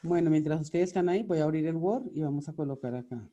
Bueno, mientras ustedes están ahí, voy a abrir el Word y vamos a colocar acá.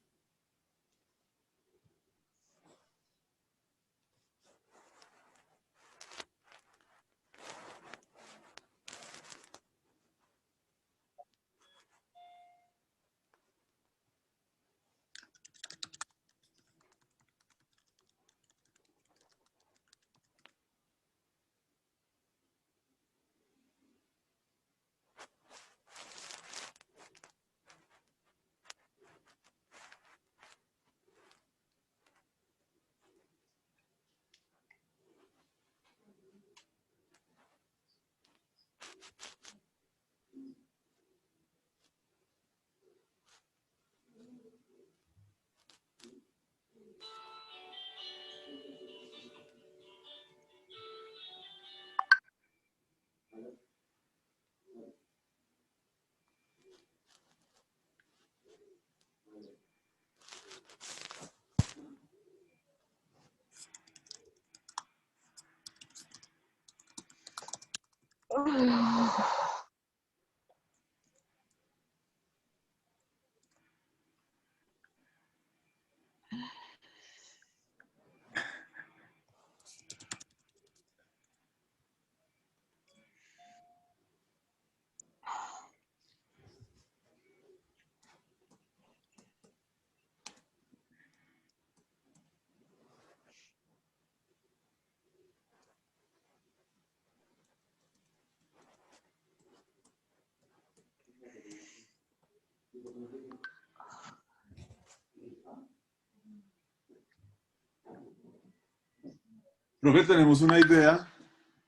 Profe, tenemos una idea.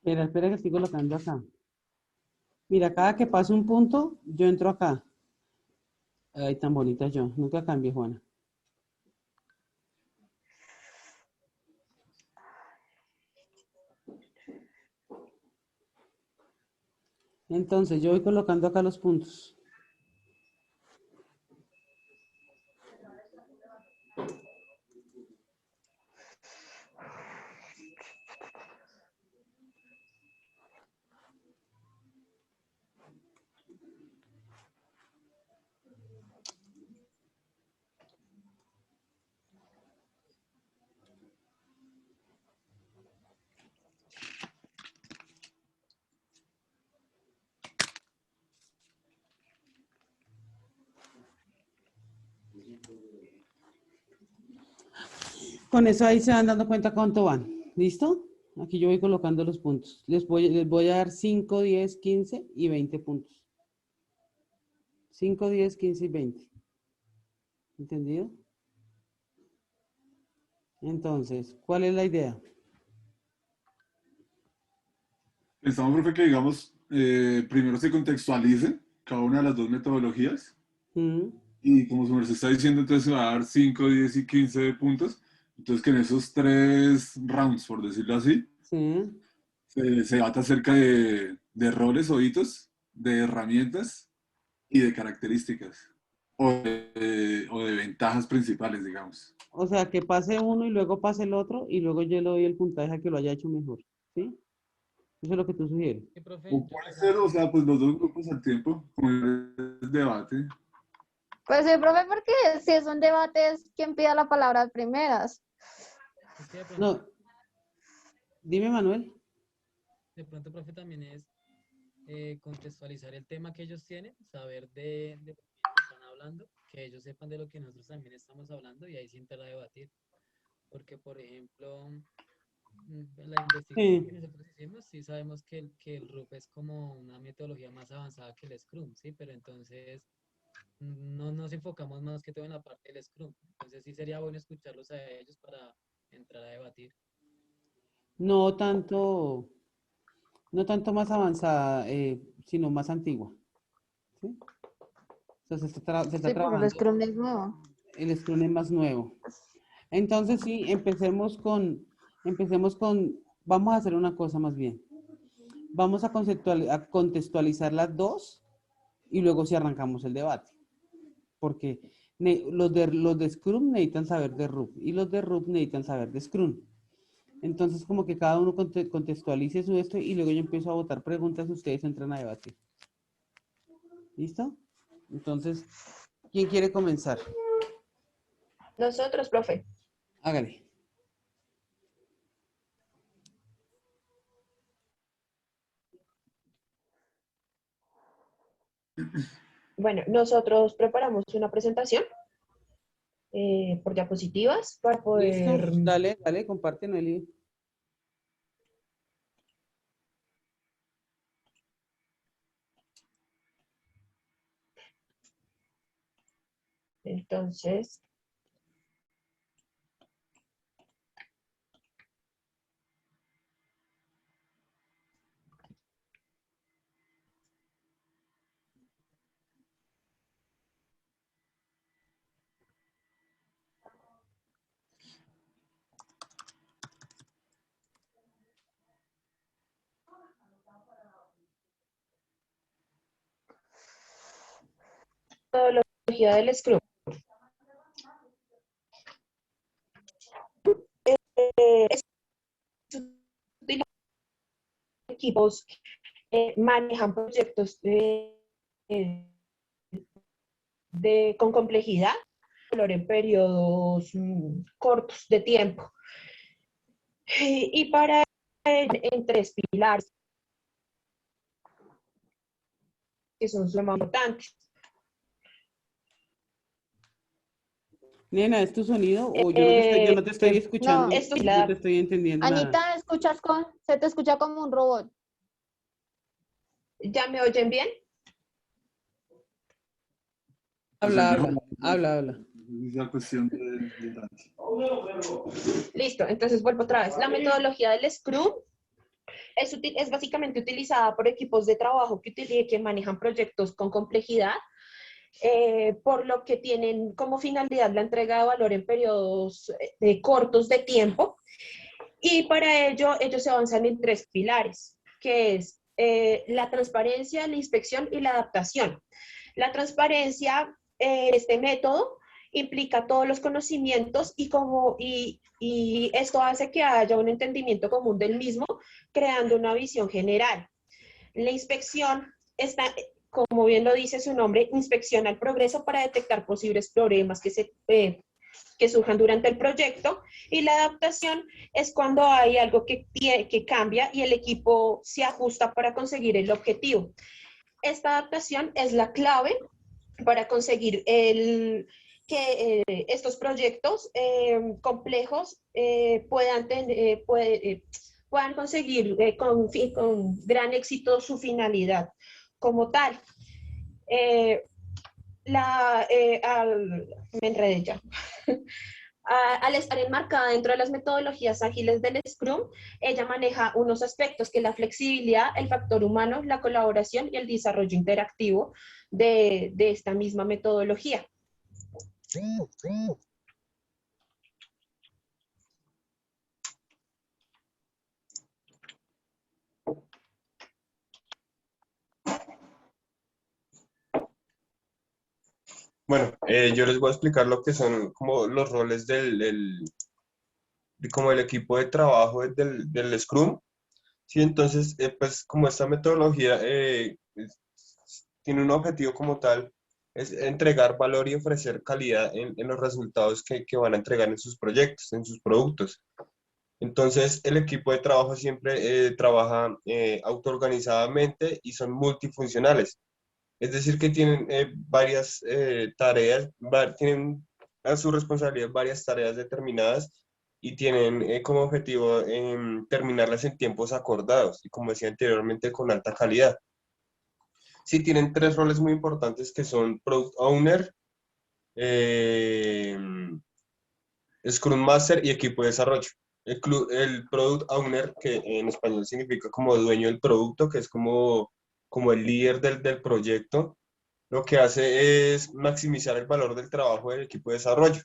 Espera que estoy colocando acá. Mira, cada que pase un punto, yo entro acá. Ay, tan bonita yo. Nunca cambié, Juana. Entonces, yo voy colocando acá los puntos. Con eso ahí se van dando cuenta cuánto van. ¿Listo? Aquí yo voy colocando los puntos. Les voy a dar 5, 10, 15 y 20 puntos. 5, 10, 15 y 20. ¿Entendido? Entonces, ¿cuál es la idea? Pensamos, profe, que digamos, primero se contextualicen cada una de las dos metodologías Mm, y como su merced está diciendo, entonces se va a dar 5, 10 y 15 puntos. Entonces que en esos tres rounds, por decirlo así, sí. se debata acerca de roles o hitos, de herramientas y de características o de ventajas principales, digamos. O sea, que pase uno y luego pase el otro y luego yo le doy el puntaje a que lo haya hecho mejor. ¿Sí? Eso es lo que tú sugieres. Sí, profe, O yo puede pensaba ser, o que... sea, pues los dos grupos al tiempo, como el debate. Pues sí, profe, porque si es un debate es quien pida la palabra primeras. Es que No, dime, Manuel. de pronto, profe, también es contextualizar el tema que ellos tienen, saber de lo que ellos están hablando, que ellos sepan de lo que nosotros también estamos hablando y ahí sí entrar a debatir. Porque, por ejemplo, la investigación que Sí. nosotros hicimos, sí sabemos que el RUP es como una metodología más avanzada que el Scrum, ¿sí? Pero entonces no nos enfocamos más que todo en la parte del Scrum. Entonces sí sería bueno escucharlos a ellos para entrar a debatir. No tanto, no tanto más avanzada, sino más antigua. ¿Sí? O sea, se está Sí, pero el trabajando, Scrum es nuevo. el Scrum es más nuevo. Entonces, sí, vamos a hacer una cosa más bien. Vamos a contextualizar las dos y luego si arrancamos el debate. Porque los de Scrum necesitan saber de RUP y los de RUP necesitan saber de Scrum. Entonces, como que cada uno contextualice su esto y luego yo empiezo a votar preguntas y ustedes entran a debatir. ¿Listo? Entonces, ¿quién quiere comenzar? Nosotros, profe. Hágale. Bueno, nosotros preparamos una presentación por diapositivas para Listo, poder... dale, dale, comparte, no hay lío. Entonces, metodología del Scrum. Es utilizar equipos manejan proyectos con complejidad, valor en periodos cortos de tiempo. Y para en tres pilares que son los más importantes. Nena, ¿es tu sonido? O yo no te estoy escuchando, no. Esto es no te estoy entendiendo nada. Anita, se te escucha como un robot. ¿Ya me oyen bien? Habla, habla. Es una cuestión de tanto. Listo, entonces vuelvo otra vez. La metodología del Scrum es básicamente utilizada por equipos de trabajo que manejan proyectos con complejidad, por lo que tienen como finalidad la entrega de valor en periodos cortos de tiempo. Y para ello, ellos se avanzan en tres pilares, que es la transparencia, la inspección y la adaptación. La transparencia, este método, implica todos los conocimientos y esto hace que haya un entendimiento común del mismo, creando una visión general. La inspección está, como bien lo dice su nombre, inspecciona el progreso para detectar posibles problemas que surjan durante el proyecto, y la adaptación es cuando hay algo que cambia y el equipo se ajusta para conseguir el objetivo. Esta adaptación es la clave para conseguir que estos proyectos complejos puedan conseguir con gran éxito su finalidad como tal. Me enredé ya. Al estar enmarcada dentro de las metodologías ágiles del Scrum, ella maneja unos aspectos que es la flexibilidad, el factor humano, la colaboración y el desarrollo interactivo de esta misma metodología. Bueno, yo les voy a explicar lo que son como los roles como el equipo de trabajo del Scrum. Sí, entonces, pues como esta metodología tiene un objetivo como tal, es entregar valor y ofrecer calidad en los resultados que van a entregar en sus proyectos, en sus productos. Entonces, el equipo de trabajo siempre trabaja autoorganizadamente y son multifuncionales. Es decir, que tienen varias tareas, tienen a su responsabilidad varias tareas determinadas y tienen como objetivo terminarlas en tiempos acordados y, como decía anteriormente, con alta calidad. Sí, tienen tres roles muy importantes que son Product Owner, eh, Scrum Master y equipo de desarrollo. El Product Owner, que en español significa como dueño del producto, que es como el líder del proyecto, lo que hace es maximizar el valor del trabajo del equipo de desarrollo.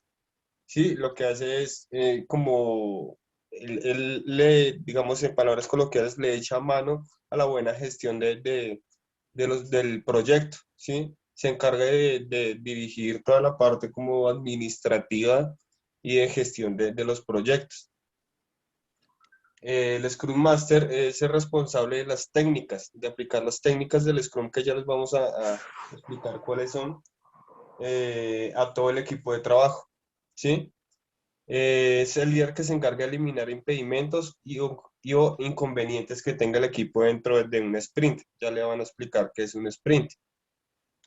Sí, lo que hace es como él digamos en palabras coloquiales, le echa mano a la buena gestión del proyecto, ¿sí? Se encarga de dirigir toda la parte como administrativa y de gestión de los proyectos. El Scrum Master es el responsable de las técnicas, de aplicar las técnicas del Scrum, que ya les vamos a explicar cuáles son, a todo el equipo de trabajo, ¿sí? Es el líder que se encarga de eliminar impedimentos o inconvenientes que tenga el equipo dentro de un sprint. Ya le van a explicar qué es un sprint.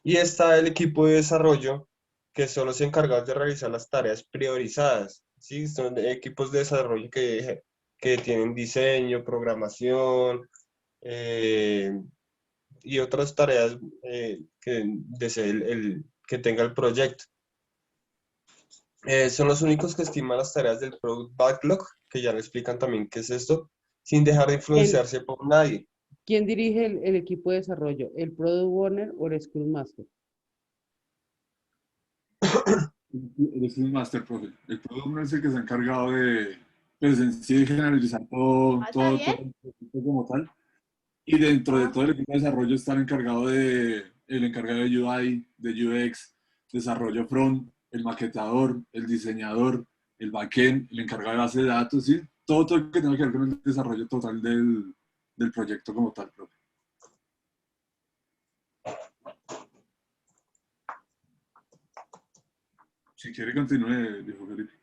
Y está el equipo de desarrollo, que son los encargados de realizar las tareas priorizadas, ¿sí? Son equipos de desarrollo que tienen diseño, programación y otras tareas que desee que tenga el proyecto. Son los únicos que estiman las tareas del Product Backlog, que ya le explican también qué es esto, sin dejar de influenciarse por nadie. ¿Quién dirige el equipo de desarrollo? ¿El Product Owner o el Scrum Master? El Scrum Master, profe. El Product Owner es el que se ha encargado de, pues en sí, de generalizar todo, ¿Está todo, bien? todo el proyecto como tal. Y dentro de todo el equipo de desarrollo está el encargado de UI, de UX, desarrollo front, el maquetador, el diseñador, el backend, el encargado de base de datos, ¿sí? Todo lo que tenga que ver con el desarrollo total del proyecto como tal, profe. Si quiere continúe, dijo Felipe.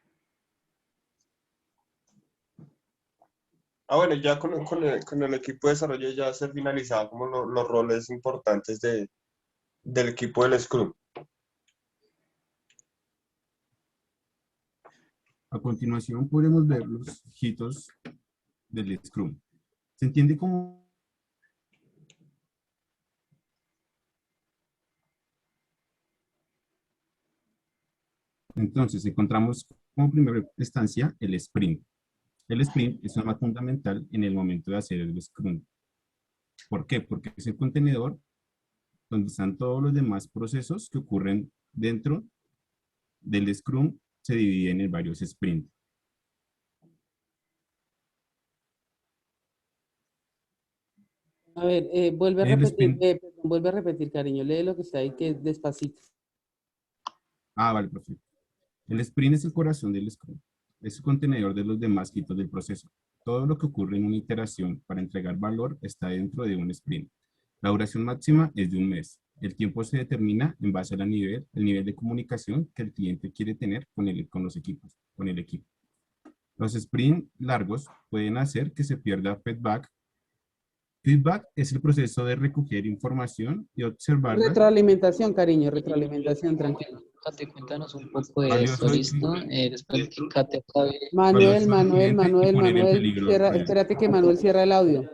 Bueno, ya con el equipo de desarrollo ya se finalizaban como los roles importantes del equipo del Scrum. A continuación podemos ver los hitos del Scrum. Se entiende como entonces encontramos como primera instancia el sprint. El sprint es una fundamental en el momento de hacer el Scrum. ¿Por qué? Porque es el contenedor donde están todos los demás procesos que ocurren dentro del Scrum, se dividen en varios sprints. A ver, vuelve a El repetir, sprint, perdón, vuelve a repetir, cariño. Lee lo que está ahí, que es despacito. vale, perfecto. El sprint es el corazón del Scrum. Es el contenedor de los demás hitos del proceso. Todo lo que ocurre en una iteración para entregar valor está dentro de un sprint. La duración máxima es de un mes. El tiempo se determina en base al nivel de comunicación que el cliente quiere tener con los equipos, con el equipo. Los sprints largos pueden hacer que se pierda feedback. Feedback es el proceso de recoger información y observarla. Retroalimentación, cariño, retroalimentación, tranquilo. Kate, cuéntanos un poco de esto, Valioso y- ¿listo? Después que Kate acabe. Manuel, valioso al Manuel, cliente y Manuel, poner en Manuel, peligro el cierra, proyecto. espérate que Manuel cierra el audio.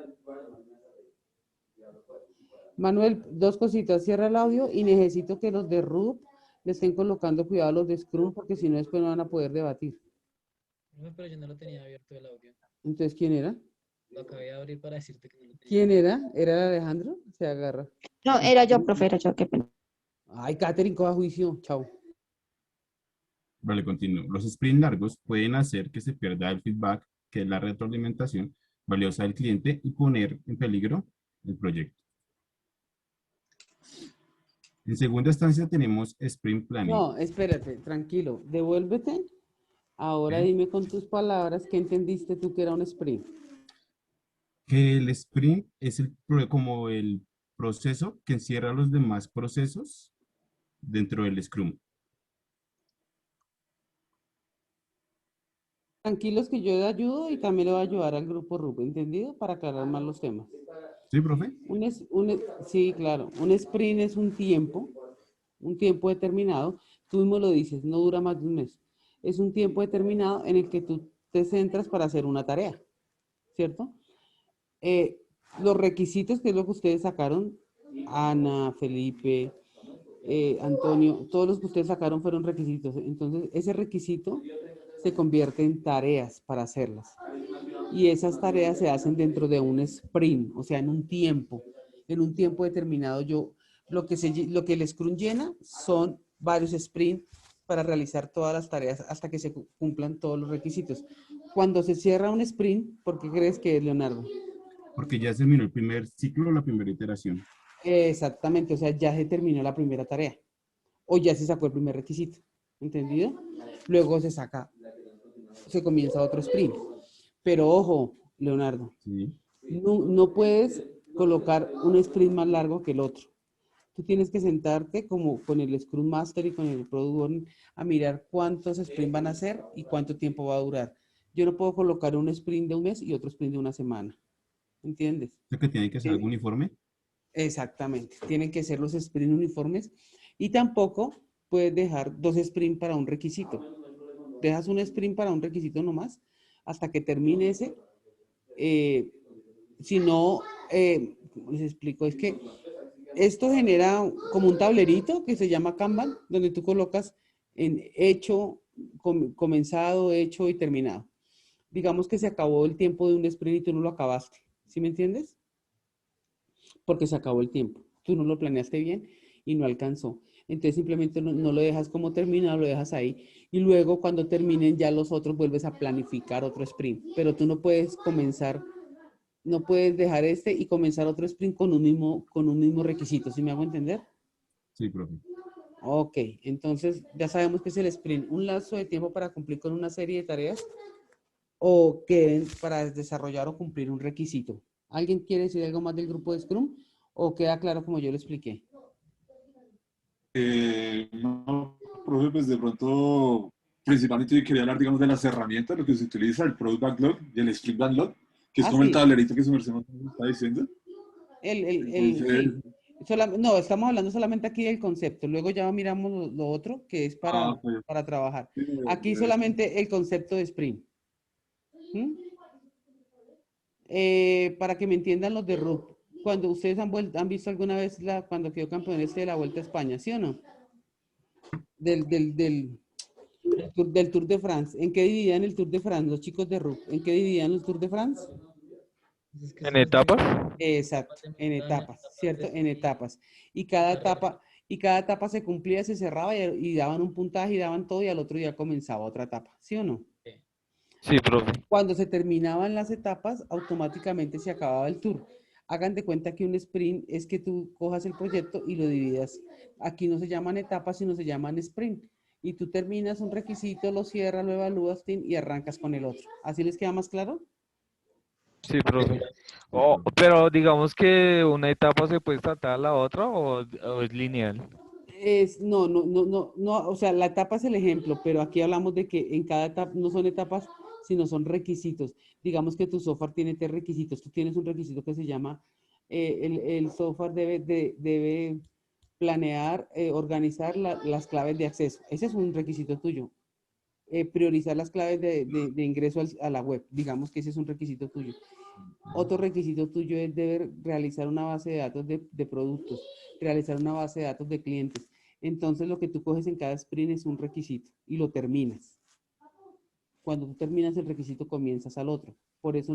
Manuel, dos cositas, cierra el audio y necesito que los de RUP le estén colocando cuidado a los de Scrum porque si no después no van a poder debatir. No, pero yo no lo tenía abierto el audio. Entonces, ¿quién era? Lo acabé de abrir para decirte que no lo tenía. ¿Quién era? ¿Era el Alejandro? Se agarra. No, era yo, profe, era yo, qué pena. Ay, Catherine, coja juicio. Chao. Vale, continúo. Los sprints largos pueden hacer que se pierda el feedback, que es la retroalimentación valiosa del cliente, y poner en peligro el proyecto. En segunda instancia tenemos sprint planning. No, espérate, tranquilo. Devuélvete. Ahora ¿Ok? dime con tus palabras qué entendiste tú que era un sprint. Que el sprint es como el proceso que encierra los demás procesos dentro del Scrum. Tranquilos que yo le ayudo y también le voy a ayudar al grupo RUP, ¿entendido? Para aclarar más los temas. ¿Sí, profe? Sí, claro. Un sprint es un tiempo determinado. Tú mismo lo dices, no dura más de un mes. Es un tiempo determinado en el que tú te centras para hacer una tarea, ¿cierto? Los requisitos, que es lo que ustedes sacaron, Ana, Felipe, Antonio, todos los que ustedes sacaron fueron requisitos. Entonces, ese requisito se convierte en tareas para hacerlas. Y esas tareas se hacen dentro de un sprint, o sea, en un tiempo determinado. Lo que el Scrum llena son varios sprints para realizar todas las tareas hasta que se cumplan todos los requisitos. Cuando se cierra un sprint, ¿por qué crees que es, Leonardo? Porque ya se terminó el primer ciclo, la primera iteración. Exactamente, o sea, ya se terminó la primera tarea o ya se sacó el primer requisito, ¿entendido? Luego se comienza otro sprint. Pero ojo, Leonardo. Sí. No puedes colocar un sprint más largo que el otro. Tú tienes que sentarte como con el Scrum Master y con el Product Owner a mirar cuántos sprints van a hacer y cuánto tiempo va a durar. Yo no puedo colocar un sprint de un mes y otro sprint de una semana. ¿Entiendes? ¿Lo que tiene que ser algo uniforme? Exactamente. Tienen que ser los sprints uniformes y tampoco puedes dejar 2 sprints para un requisito. Dejas un sprint para un requisito nomás hasta que termine ese. Si no, ¿cómo les explico? Es que esto genera como un tablerito que se llama Kanban, donde tú colocas en hecho, comenzado, hecho y terminado. Digamos que se acabó el tiempo de un sprint y tú no lo acabaste. ¿Sí me entiendes? Porque se acabó el tiempo. Tú no lo planeaste bien y no alcanzó. Entonces simplemente no lo dejas como terminado, lo dejas ahí. Y luego cuando terminen ya los otros vuelves a planificar otro sprint. Pero tú no puedes comenzar, no puedes dejar este y comenzar otro sprint con un mismo requisito. ¿Sí me hago entender? Sí, profe. Ok, entonces ya sabemos que es el sprint, un lapso de tiempo para cumplir con una serie de tareas o que para desarrollar o cumplir un requisito. ¿Alguien quiere decir algo más del grupo de Scrum o queda claro como yo lo expliqué? No, profe, pues de pronto, principalmente yo quería hablar, digamos, de las herramientas, lo que se utiliza, el Product Backlog y el Sprint Backlog, que es como el Sí, tablerito que su merced nos está diciendo. Entonces, sí. No, estamos hablando solamente aquí del concepto. Luego ya miramos lo otro que es pues, para trabajar. sí, Aquí solamente el concepto de sprint. ¿Mm? Para que me entiendan los de RUP. Cuando ustedes han visto alguna vez cuando quedó campeón de la Vuelta a España, ¿sí o no? Del Tour de France. ¿En qué dividían el Tour de France los chicos de RUP? ¿En qué dividían el Tour de France? Es que ¿En eso es de etapas? Exacto, etapas de en montaña, etapas, etapas ¿cierto? de En sprint etapas. Y y cada carrera. etapa, y cada etapa se cumplía, se cerraba y daban un puntaje y daban todo y al otro día comenzaba otra etapa, ¿sí o no? Sí. Sí, profe. Cuando se terminaban las etapas, automáticamente se acababa el tour. Hagan de cuenta que un sprint es que tú cojas el proyecto y lo dividas. Aquí no se llaman etapas, sino se llaman sprint. Y tú terminas un requisito, lo cierras, lo evalúas y arrancas con el otro. ¿Así les queda más claro? Sí, profe. Sí, profe. Pero digamos que una etapa se puede saltar a la otra o es lineal. No, o sea, la etapa es el ejemplo, pero aquí hablamos de que en cada etapa no son etapas, sino son requisitos. Digamos que tu software tiene 3 requisitos. Tú tienes un requisito que se llama, el software debe planear, organizar las claves de acceso. Ese es un requisito tuyo. Priorizar las claves de ingreso a la web. Digamos que ese es un requisito tuyo. Otro requisito tuyo es deber realizar una base de datos de productos, realizar una base de datos de clientes. Entonces, lo que tú coges en cada sprint es un requisito y lo terminas. Cuando tú terminas el requisito, comienzas al otro. Por eso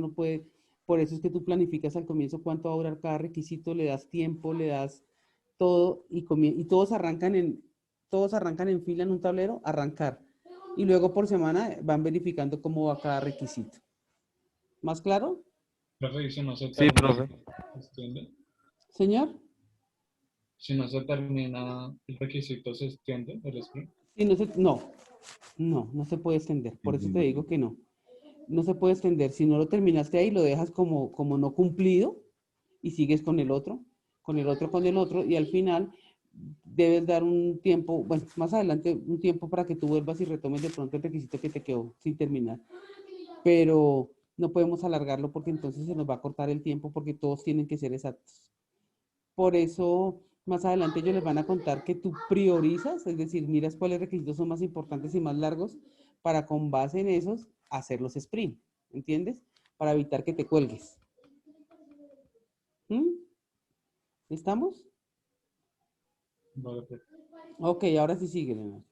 es que tú planificas al comienzo cuánto va a durar cada requisito, le das tiempo, le das todo y todos arrancan en fila en un tablero, arrancar. Y luego por semana van verificando cómo va cada requisito. ¿Más claro? Profe, y si no se Sí, termina, profe. ¿se extiende? Señor. Si no se termina el requisito, ¿se extiende el sprint? Sí, no se puede extender. Por eso te Entiendo, digo profe. que no. No se puede extender. Si no lo terminaste ahí, lo dejas como no cumplido y sigues con el otro, y al final debes dar un tiempo, bueno, más adelante un tiempo para que tú vuelvas y retomes de pronto el requisito que te quedó sin terminar. Pero no podemos alargarlo porque entonces se nos va a cortar el tiempo porque todos tienen que ser exactos. Por eso, más adelante ellos les van a contar que tú priorizas, es decir, miras cuáles requisitos son más importantes y más largos para con base en esos hacer los sprint, ¿entiendes? Para evitar que te cuelgues. ¿Mm? ¿Estamos? Vale, profe. Ok, ahora sí sigue, Leonardo.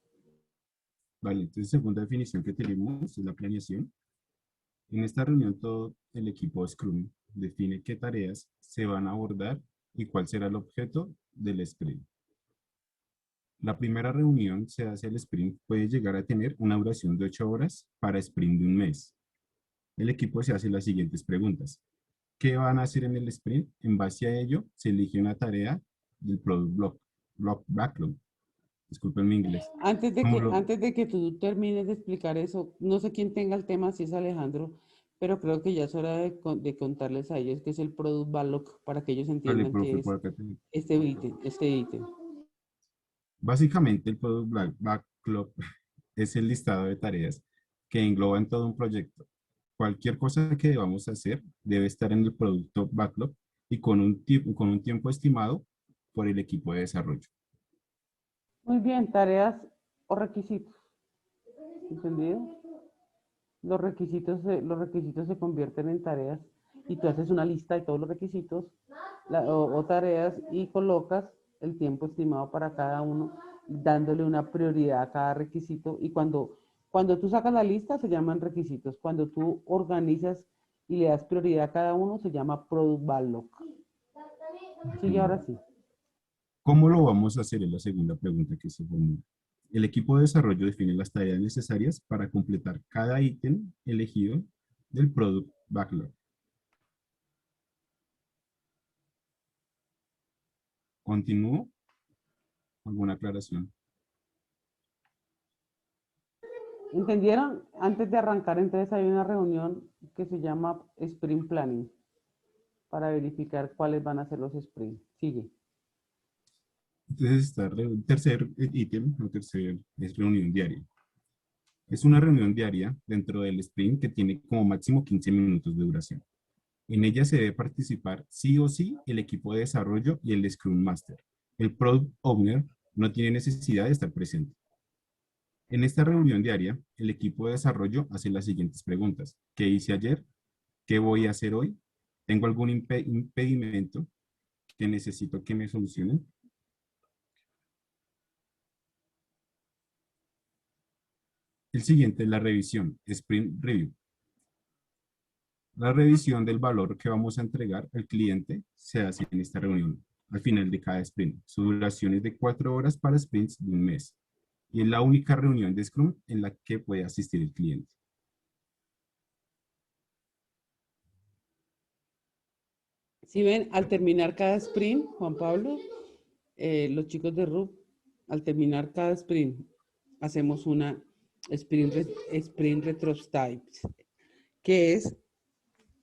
Vale, entonces segunda definición que tenemos es la planeación. En esta reunión todo el equipo Scrum define qué tareas se van a abordar y cuál será el objeto del sprint. La primera reunión se hace el sprint puede llegar a tener una duración de 8 horas para sprint de un mes. El equipo se hace las siguientes preguntas. ¿Qué van a hacer en el sprint? En base a ello, se elige una tarea del Product Backlog. Disculpen mi inglés. Antes de que tú termines de explicar eso, no sé quién tenga el tema, si es Alejandro, pero creo que ya es hora de contarles a ellos qué es el Product Backlog para que ellos Vale, entiendan qué profe, es por acá tengo. este ítem, este ítem. Básicamente, el Product Backlog es el listado de tareas que engloban todo un proyecto. Cualquier cosa que debamos hacer debe estar en el producto backlog y con un tiempo estimado por el equipo de desarrollo. Muy bien, tareas o requisitos. ¿Entendido? Los requisitos se convierten en tareas y tú haces una lista de todos los requisitos o tareas y colocas el tiempo estimado para cada uno, dándole una prioridad a cada requisito. Y cuando tú sacas la lista, se llaman requisitos. Cuando tú organizas y le das prioridad a cada uno, se llama Product Backlog. Sigue ahora sí. ¿Cómo lo vamos a hacer? Es la segunda pregunta que se formula. El equipo de desarrollo define las tareas necesarias para completar cada ítem elegido del Product Backlog. ¿Continúo? ¿Alguna aclaración? ¿Entendieron? Antes de arrancar, entonces hay una reunión que se llama Sprint Planning para verificar cuáles van a ser los sprints. Sigue. Entonces está el tercer ítem, o tercer, es reunión diaria. Es una reunión diaria dentro del sprint que tiene como máximo 15 minutos de duración. En ella se debe participar sí o sí el equipo de desarrollo y el Scrum Master. El Product Owner no tiene necesidad de estar presente. En esta reunión diaria, el equipo de desarrollo hace las siguientes preguntas. ¿Qué hice ayer? ¿Qué voy a hacer hoy? ¿Tengo algún impedimento que necesito que me solucionen? El siguiente es la revisión, Sprint Review. La revisión del valor que vamos a entregar al cliente se hace en esta reunión, al final de cada sprint. Su duración es de 4 horas para sprints de un mes. Y es la única reunión de Scrum en la que puede asistir el cliente. Si ven, al terminar cada sprint, Juan Pablo, los chicos de RUP, al terminar cada sprint, hacemos una sprint retrospective, que es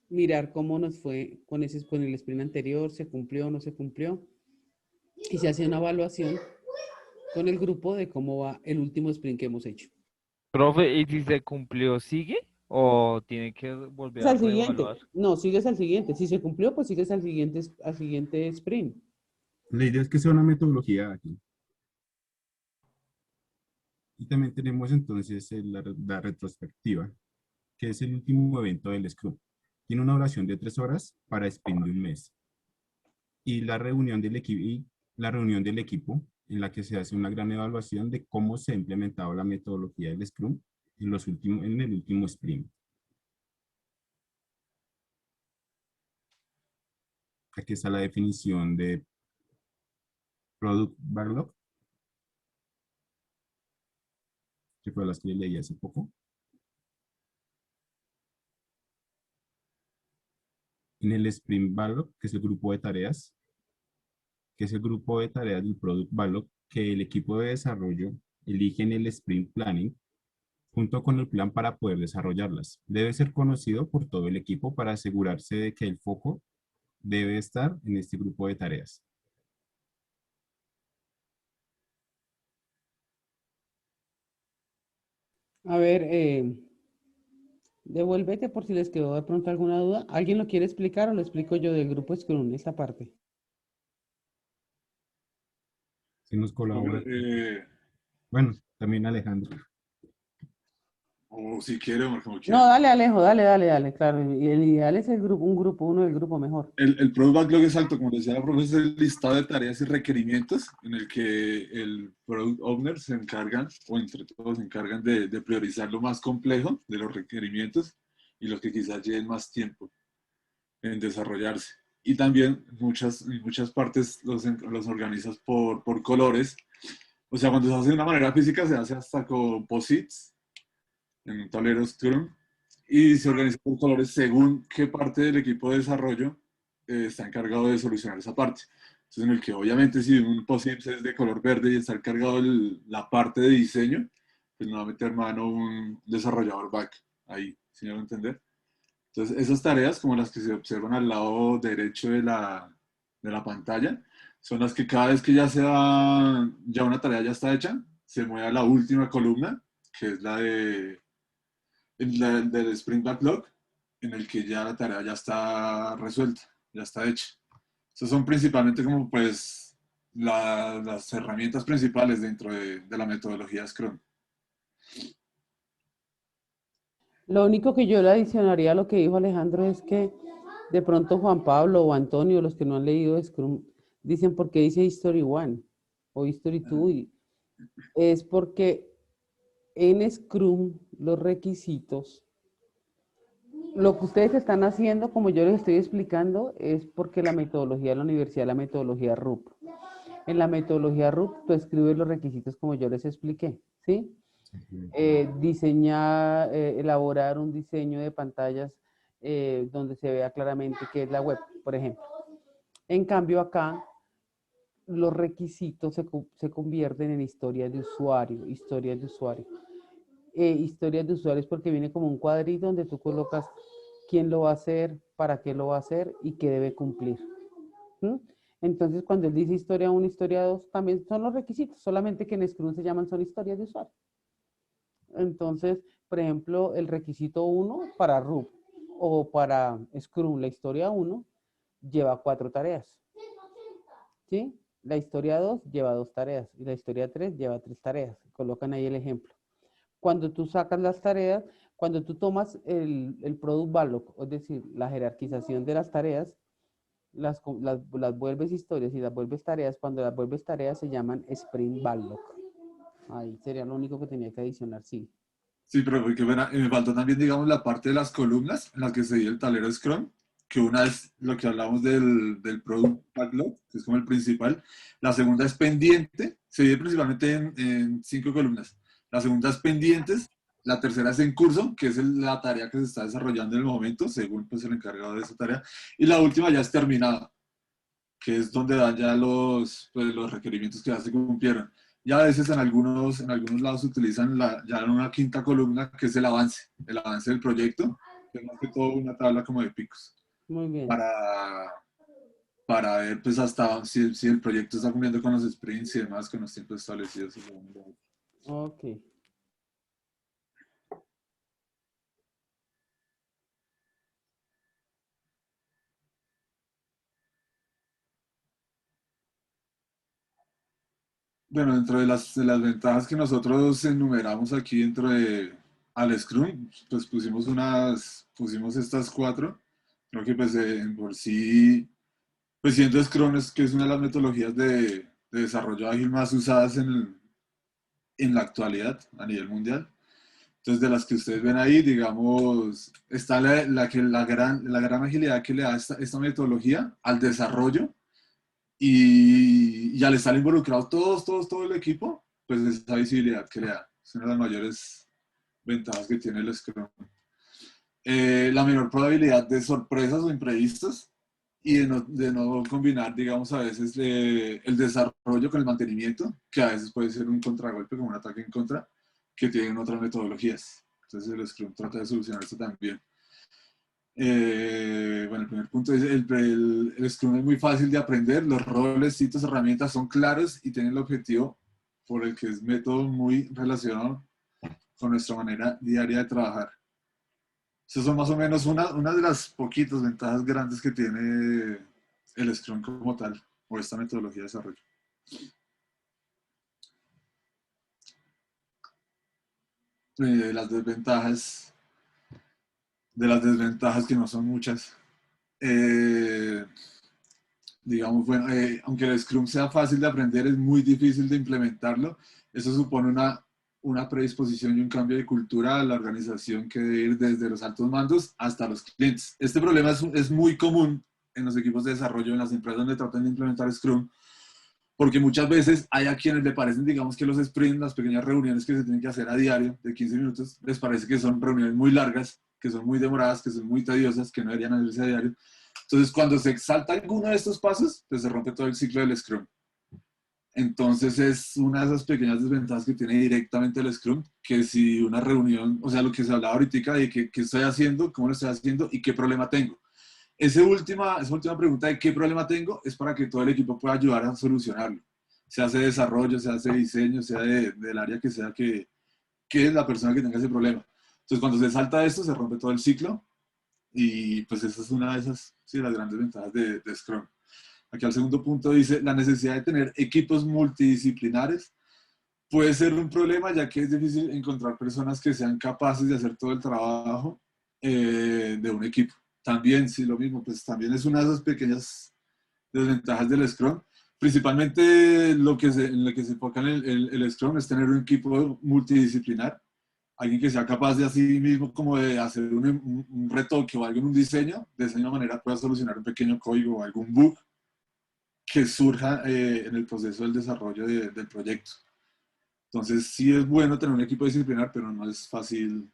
mirar cómo nos fue con el sprint anterior, se cumplió o no se cumplió, y se hace una evaluación con el grupo de cómo va el último sprint que hemos hecho. Profe, ¿y si se cumplió, sigue? ¿O tiene que volver Es a al siguiente. reevaluar? No, sigues al siguiente. Si se cumplió, pues sigues al siguiente sprint. La idea es que sea una metodología ágil. Y también tenemos entonces la retrospectiva, que es el último evento del Scrum. Tiene una duración de 3 horas para sprint de un mes. Y la reunión del equipo en la que se hace una gran evaluación de cómo se ha implementado la metodología del Scrum en el último sprint. Aquí está la definición de Product Backlog, que fue las que leí hace poco. En el Sprint Backlog, que es el grupo de tareas, del Product Backlog que el equipo de desarrollo elige en el Sprint Planning junto con el plan para poder desarrollarlas. Debe ser conocido por todo el equipo para asegurarse de que el foco debe estar en este grupo de tareas. A ver, devuélvete por si les quedó de pronto alguna duda. ¿Alguien lo quiere explicar o lo explico yo del grupo Scrum, esta parte? Si nos colabora. Eh, Bueno, también Alejandro. o si quiere, o como No, quiera. dale, Alejo, dale, claro. Y el ideal es el grupo, uno del grupo mejor. El Product Backlog es alto, como decía la profesora, es el listado de tareas y requerimientos en el que el Product Owner se encargan, o entre todos se encargan de priorizar lo más complejo de los requerimientos y los que quizás lleven más tiempo en desarrollarse. Y también en muchas partes los organizas por colores. O sea, cuando se hace de una manera física, se hace hasta con posits en un tablero Scrum y se organiza por colores según qué parte del equipo de desarrollo está encargado de solucionar esa parte. Entonces, en el que obviamente si un POSIX es de color verde y está encargado de la parte de diseño, pues no va a meter mano un desarrollador back ahí, ¿sí me va a entender? Entonces, esas tareas, como las que se observan al lado derecho de la pantalla, son las que cada vez que ya una tarea ya está hecha, se mueve a la última columna, que es del Sprint Backlog, en el que ya la tarea ya está resuelta, ya está hecha. Esas son principalmente como pues las herramientas principales dentro de la metodología Scrum. Lo único que yo le adicionaría a lo que dijo Alejandro es que de pronto Juan Pablo o Antonio, los que no han leído Scrum, dicen por qué dice History 1 o History 2. Es porque en Scrum los requisitos, lo que ustedes están haciendo, como yo les estoy explicando, es porque la metodología de la universidad es la metodología RUP. En la metodología RUP tú escribes los requisitos como yo les expliqué, ¿sí? Diseñar, elaborar un diseño de pantallas donde se vea claramente qué es la web, por ejemplo. En cambio acá, los requisitos se convierten en historias de usuario, historias de usuario. Historias de usuario es porque viene como un cuadrito donde tú colocas quién lo va a hacer, para qué lo va a hacer y qué debe cumplir. ¿Mm? Entonces, cuando él dice historia 1, historia 2, también son los requisitos, solamente que en Scrum se llaman son historias de usuario. Entonces, por ejemplo, el requisito 1 para RUP o para Scrum, la historia 1 lleva 4 tareas. ¿Sí? La historia 2 lleva 2 tareas y la historia 3 lleva 3 tareas. Colocan ahí el ejemplo. Cuando tú sacas las tareas, cuando tú tomas el Product Backlog, es decir, la jerarquización de las tareas, las vuelves historias y las vuelves tareas, cuando las vuelves tareas se llaman Sprint Backlog. Ahí sería lo único que tenía que adicionar, sí. Sí, pero me faltó también, digamos, la parte de las columnas en las que se dio el tablero Scrum, que una es lo que hablamos del Product Backlog, que es como el principal. La segunda es pendiente, se divide principalmente en 5 columnas. La segunda es pendientes, la tercera es en curso, que es la tarea que se está desarrollando en el momento, según pues, el encargado de esa tarea. Y la última ya es terminada, que es donde dan ya pues, los requerimientos que ya se cumplieron. Ya a veces en algunos lados utilizan ya una quinta columna, que es el avance del proyecto, que es más que todo una tabla como de picos. Muy bien. Para ver pues hasta si el proyecto está cumpliendo con los sprints y demás, con los tiempos establecidos. Ok. Bueno, dentro de las ventajas que nosotros enumeramos aquí dentro al Scrum, pues pusimos estas 4. Creo que pues por sí, pues siendo Scrum que es una de las metodologías de desarrollo ágil más usadas en la actualidad a nivel mundial. Entonces, de las que ustedes ven ahí, digamos, está la gran agilidad que le da esta metodología al desarrollo. Y al estar involucrado todo el equipo, pues esa visibilidad que le da. Es una de las mayores ventajas que tiene el Scrum. La menor probabilidad de sorpresas o imprevistos y de no combinar, digamos, a veces el desarrollo con el mantenimiento, que a veces puede ser un contragolpe, como un ataque en contra, que tienen otras metodologías. Entonces el Scrum trata de solucionar esto también. Bueno, el primer punto es el Scrum es muy fácil de aprender, los roles, hitos, herramientas son claros y tienen el objetivo por el que es método muy relacionado con nuestra manera diaria de trabajar. Esas son más o menos una de las poquitas ventajas grandes que tiene el Scrum como tal, o esta metodología de desarrollo. Las desventajas, que no son muchas. Digamos, bueno, aunque el Scrum sea fácil de aprender, es muy difícil de implementarlo. Eso supone una predisposición y un cambio de cultura a la organización que debe ir desde los altos mandos hasta los clientes. Este problema es muy común en los equipos de desarrollo, en las empresas donde tratan de implementar Scrum, porque muchas veces hay a quienes le parecen, digamos, que los sprints, las pequeñas reuniones que se tienen que hacer a diario de 15 minutos, les parece que son reuniones muy largas, que son muy demoradas, que son muy tediosas, que no deberían hacerse a diario. Entonces, cuando se exalta alguno de estos pasos, pues se rompe todo el ciclo del Scrum. Entonces es una de esas pequeñas desventajas que tiene directamente el Scrum, que si una reunión, o sea, lo que se hablaba ahorita de qué estoy haciendo, cómo lo estoy haciendo y qué problema tengo. Esa última pregunta de qué problema tengo es para que todo el equipo pueda ayudar a solucionarlo. Se hace desarrollo, se hace diseño, sea del área que sea que es la persona que tenga ese problema. Entonces cuando se salta esto se rompe todo el ciclo y pues esa es una de esas, sí, las grandes ventajas de Scrum. Aquí al segundo punto dice, la necesidad de tener equipos multidisciplinares puede ser un problema ya que es difícil encontrar personas que sean capaces de hacer todo el trabajo de un equipo. También, sí, lo mismo, pues también es una de esas pequeñas desventajas del Scrum. Principalmente en lo que se enfoca en el Scrum es tener un equipo multidisciplinar, alguien que sea capaz de así mismo como de hacer un retoque o algo en un diseño, de esa misma manera pueda solucionar un pequeño código o algún bug que surja en el proceso del desarrollo del proyecto. Entonces sí es bueno tener un equipo disciplinar, pero no es fácil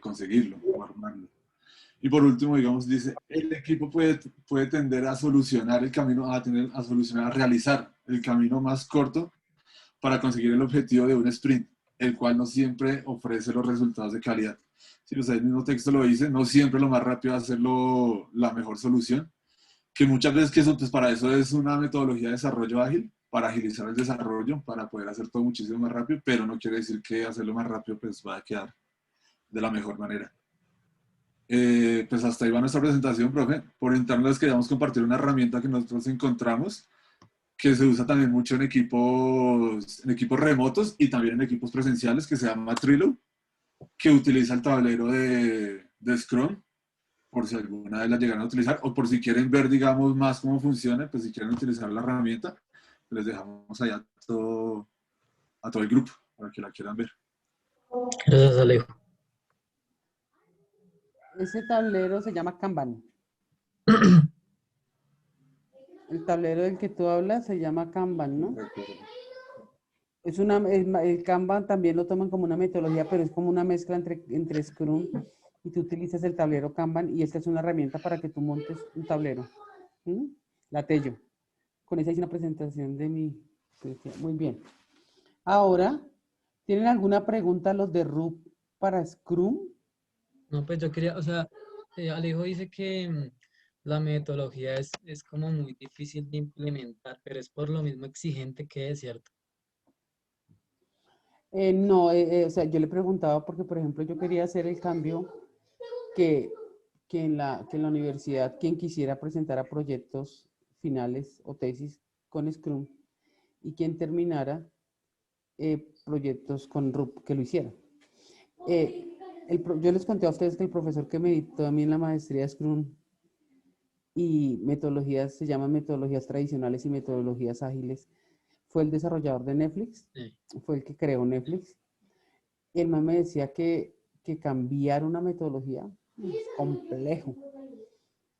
conseguirlo o armarlo. Y por último, digamos, dice, el equipo puede tender a solucionar el camino, a realizar el camino más corto para conseguir el objetivo de un sprint, el cual no siempre ofrece los resultados de calidad. Si el mismo texto lo dice, no siempre lo más rápido va a ser la mejor solución, que muchas veces que eso, pues para eso es una metodología de desarrollo ágil, para agilizar el desarrollo, para poder hacer todo muchísimo más rápido, pero no quiere decir que hacerlo más rápido pues va a quedar de la mejor manera. Pues hasta ahí va nuestra presentación, profe. Por interno les queríamos compartir una herramienta que nosotros encontramos que se usa también mucho en equipos remotos y también en equipos presenciales, que se llama Trello, que utiliza el tablero de Scrum, por si alguna vez la llegan a utilizar, o por si quieren ver, digamos, más cómo funciona, pues si quieren utilizar la herramienta, les dejamos allá a todo el grupo, para que la quieran ver. Gracias, Alejo. Ese tablero se llama Kanban. El tablero del que tú hablas se llama Kanban, ¿no? El Kanban también lo toman como una metodología, pero es como una mezcla entre Scrum y tú utilizas el tablero Kanban y esta es una herramienta para que tú montes un tablero. La Tello. Con esa hice una presentación de mi... Muy bien. Ahora, ¿tienen alguna pregunta los de RUP para Scrum? No, pues yo quería, o sea, Alejo dice que la metodología es como muy difícil de implementar, pero es por lo mismo exigente que es, ¿cierto? No, o sea, yo le preguntaba porque, por ejemplo, yo quería hacer el cambio que en la universidad, quien quisiera presentar a proyectos finales o tesis con Scrum y quien terminara proyectos con RUP, que lo hiciera. Yo les conté a ustedes que el profesor que me dictó a mí en la maestría de Scrum y metodologías, se llaman metodologías tradicionales y metodologías ágiles, fue el desarrollador de Netflix, fue el que creó Netflix. Y el man me decía que cambiar una metodología es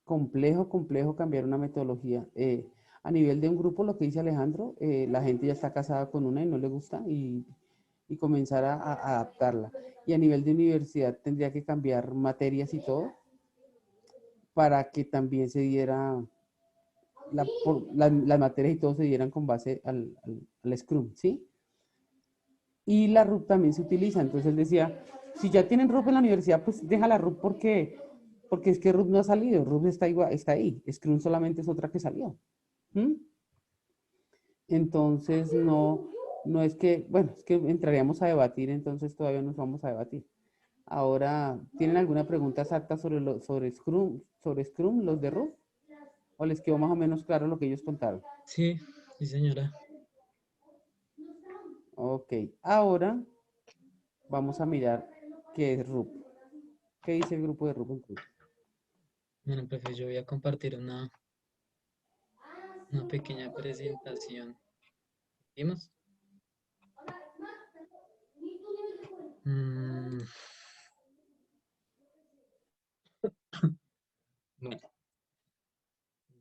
complejo cambiar una metodología. A nivel de un grupo, lo que dice Alejandro, la gente ya está casada con una y no le gusta y comenzar a adaptarla. Y a nivel de universidad tendría que cambiar materias y todo para que también se diera, las materias y todo se dieran con base al Scrum, ¿sí? Y la RUP también se utiliza. Entonces él decía, si ya tienen RUP en la universidad, pues deja la RUP porque es que RUP no ha salido, RUP está ahí, Scrum solamente es otra que salió. Entonces no es que, bueno, es que entraríamos a debatir, entonces todavía nos vamos a debatir. Ahora, ¿tienen alguna pregunta exacta sobre Scrum, los de RUP? ¿O les quedó más o menos claro lo que ellos contaron? Sí, sí, señora. Ok, ahora vamos a mirar qué es RUP. ¿Qué dice el grupo de RUP en Cruz? Bueno, profe, yo voy a compartir una pequeña presentación. ¿Vimos? No.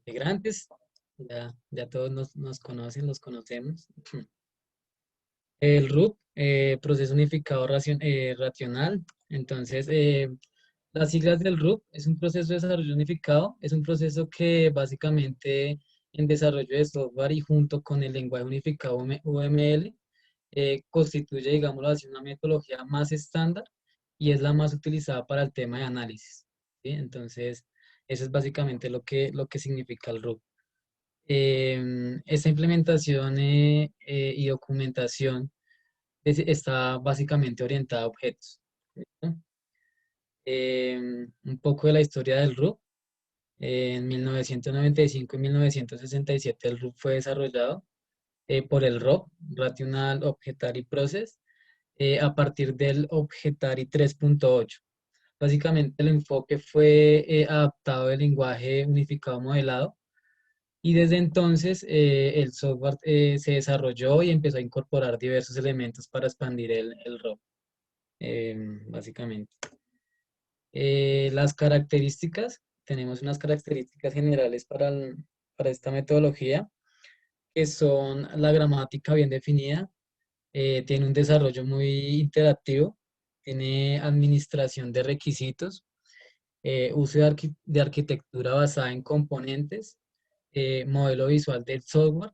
Integrantes, ya todos nos conocen, los conocemos. El RUP, proceso unificado racional. Entonces, las siglas del RUP es un proceso de desarrollo unificado, es un proceso que básicamente en desarrollo de software y junto con el lenguaje unificado UML, constituye, digámoslo así, una metodología más estándar y es la más utilizada para el tema de análisis, ¿sí? Entonces, eso es básicamente lo que significa el RUB. Esta implementación y documentación está básicamente orientada a objetos. ¿Listo? Un poco de la historia del RUB. En 1995 y 1967 el RUB fue desarrollado por el ROP, Rational Objectary Process, a partir del Objectary 3.8. Básicamente el enfoque fue adaptado del lenguaje unificado modelado y desde entonces el software se desarrolló y empezó a incorporar diversos elementos para expandir el ROP, básicamente. Las características, tenemos unas características generales para esta metodología, que son la gramática bien definida, tiene un desarrollo muy interactivo, tiene administración de requisitos, uso de arquitectura basada en componentes, modelo visual del software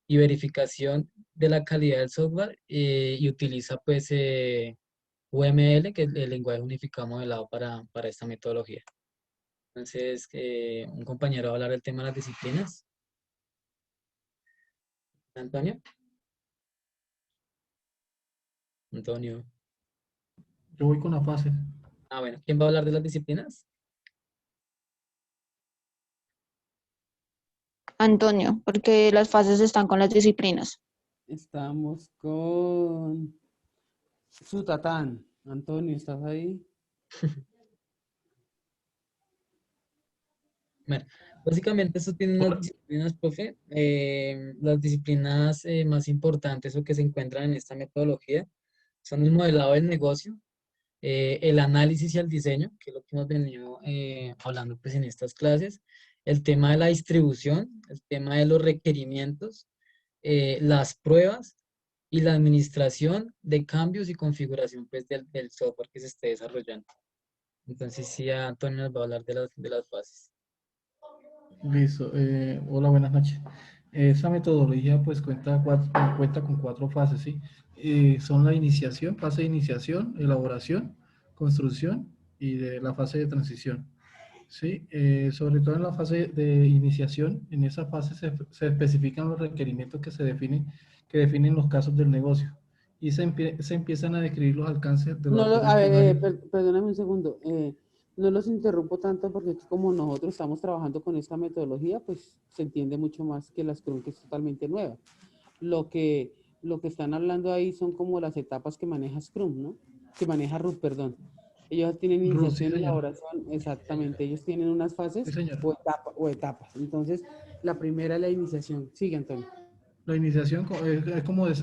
y verificación de la calidad del software y utiliza pues UML, que es el lenguaje unificado modelado para esta metodología. Entonces, un compañero va a hablar del tema de las disciplinas. Antonio. Antonio. Yo voy con la fase. Ah, bueno, ¿quién va a hablar de las disciplinas? Antonio, porque las fases están con las disciplinas. Estamos con Sutatán. Antonio, ¿estás ahí? Bueno, básicamente esto tiene unas disciplinas, profe. Las disciplinas más importantes o que se encuentran en esta metodología son el modelado del negocio, el análisis y el diseño, que es lo que hemos venido hablando pues en estas clases, el tema de la distribución, el tema de los requerimientos, las pruebas y la administración de cambios y configuración pues del software que se esté desarrollando. Entonces sí, Antonio nos va a hablar de las fases. Listo. Hola, buenas noches. Esa metodología pues cuenta con 4 fases, ¿sí? Son la iniciación, fase de iniciación, elaboración, construcción y de la fase de transición. Sí, sobre todo en la fase de iniciación, en esa fase se especifican los requerimientos que definen los casos del negocio y se empiezan a describir los alcances de los No, actores a ver, primarios. perdóname un segundo. No los interrumpo tanto porque aquí como nosotros estamos trabajando con esta metodología, pues se entiende mucho más que la Scrum, que es totalmente nueva. Lo que, lo que están hablando ahí son como las etapas que maneja Scrum, ¿no? Que maneja RUT, perdón. Ellos tienen Sí, iniciación, señor. elaboración, exactamente. Ellos tienen unas fases Sí, señor. o etapas. Entonces, la primera es la iniciación. Sigue, Antonio. La iniciación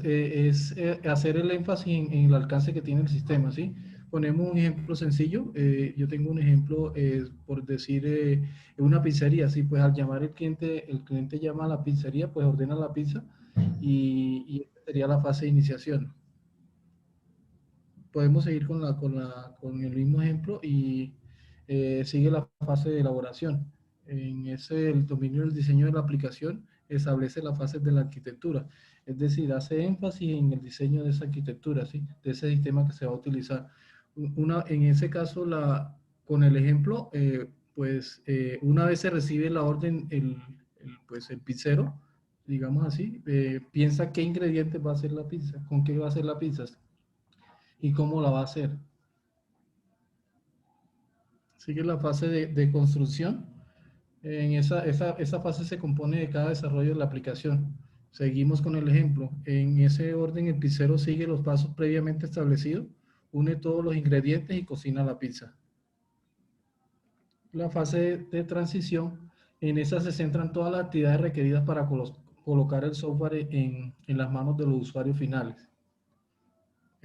es hacer el énfasis en el alcance que tiene el sistema, ¿sí? Ponemos un ejemplo sencillo. Yo tengo un ejemplo, por decir, una pizzería, ¿sí? Pues al llamar el cliente llama a la pizzería, pues ordena la pizza y esta sería la fase de iniciación. Podemos seguir con el mismo ejemplo y sigue la fase de elaboración. El dominio del diseño de la aplicación establece las fases de la arquitectura, es decir, hace énfasis en el diseño de esa arquitectura, ¿sí? De ese sistema que se va a utilizar. En ese caso, con el ejemplo, una vez se recibe la orden, el pizzero, digamos así, piensa qué ingredientes va a hacer la pizza, con qué va a hacer la pizza y cómo la va a hacer. Sigue la fase de construcción. En esa fase se compone de cada desarrollo de la aplicación. Seguimos con el ejemplo. En ese orden, el pizzero sigue los pasos previamente establecidos, une todos los ingredientes y cocina la pizza. La fase de transición, en esa se centran todas las actividades requeridas para colocar el software en las manos de los usuarios finales.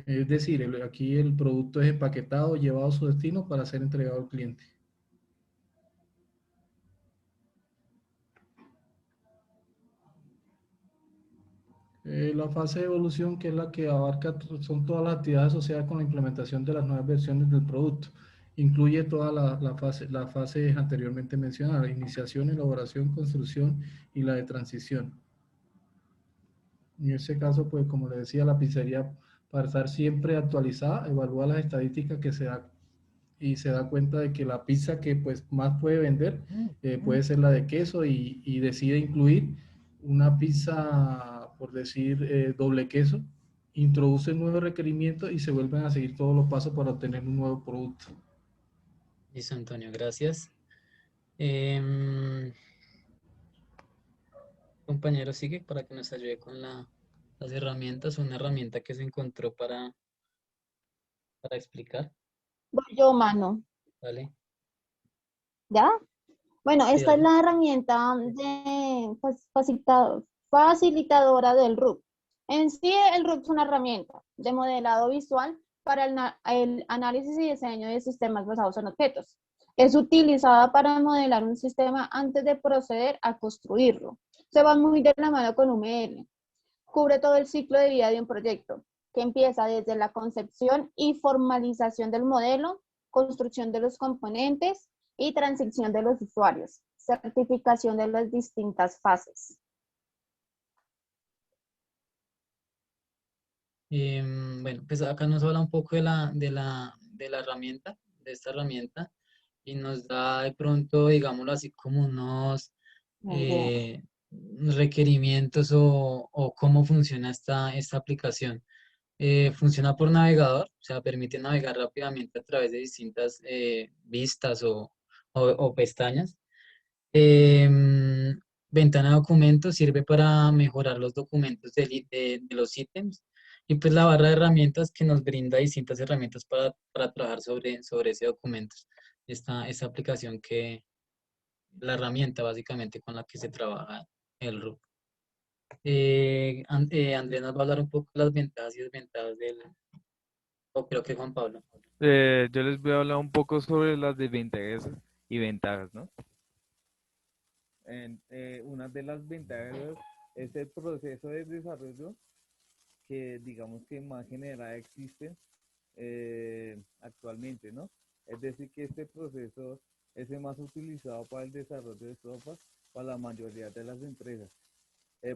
Es decir, aquí el producto es empaquetado, llevado a su destino para ser entregado al cliente. La fase de evolución, que es la que abarca, son todas las actividades asociadas con la implementación de las nuevas versiones del producto. incluye todas las fases anteriormente mencionadas: iniciación, elaboración, construcción y la de transición. En ese caso, pues como le decía, la pizzería, para estar siempre actualizada, evalúa las estadísticas que se da y se da cuenta de que la pizza que pues más puede vender puede ser la de queso, y decide incluir una pizza, por decir, doble queso, introduce nuevos requerimientos y se vuelven a seguir todos los pasos para obtener un nuevo producto. Listo, Antonio, gracias. Em, compañero, sigue para que nos ayude con las herramientas, una herramienta que se encontró para explicar, Voy yo, mano. ¿vale? ¿Ya? Bueno, Sí, esta es dale. la herramienta de facilitadora del RUC. En sí, el RUC es una herramienta de modelado visual para el análisis y diseño de sistemas basados en objetos. Es utilizada para modelar un sistema antes de proceder a construirlo. Se va muy de la mano con UML. Cubre todo el ciclo de vida de un proyecto, que empieza desde la concepción y formalización del modelo, construcción de los componentes y transición de los usuarios, certificación de las distintas fases. Bueno, pues acá nos habla un poco de la herramienta, de esta herramienta, y nos da de pronto, digámoslo así, como unos requerimientos o cómo funciona esta aplicación. Funciona por navegador, o sea, permite navegar rápidamente a través de distintas vistas o pestañas. Em, Ventana de documentos sirve para mejorar los documentos de los ítems, y pues la barra de herramientas que nos brinda distintas herramientas para trabajar sobre ese documento. Esta aplicación la herramienta básicamente con la que se trabaja el RUC. Andrés nos va a hablar un poco de las ventajas y desventajas o creo que Juan Pablo. Yo les voy a hablar un poco sobre las desventajas y ventajas, ¿no? Una de las ventajas es el proceso de desarrollo que digamos que más general existe actualmente, ¿no? Es decir, que este proceso es el más utilizado para el desarrollo de software para la mayoría de las empresas.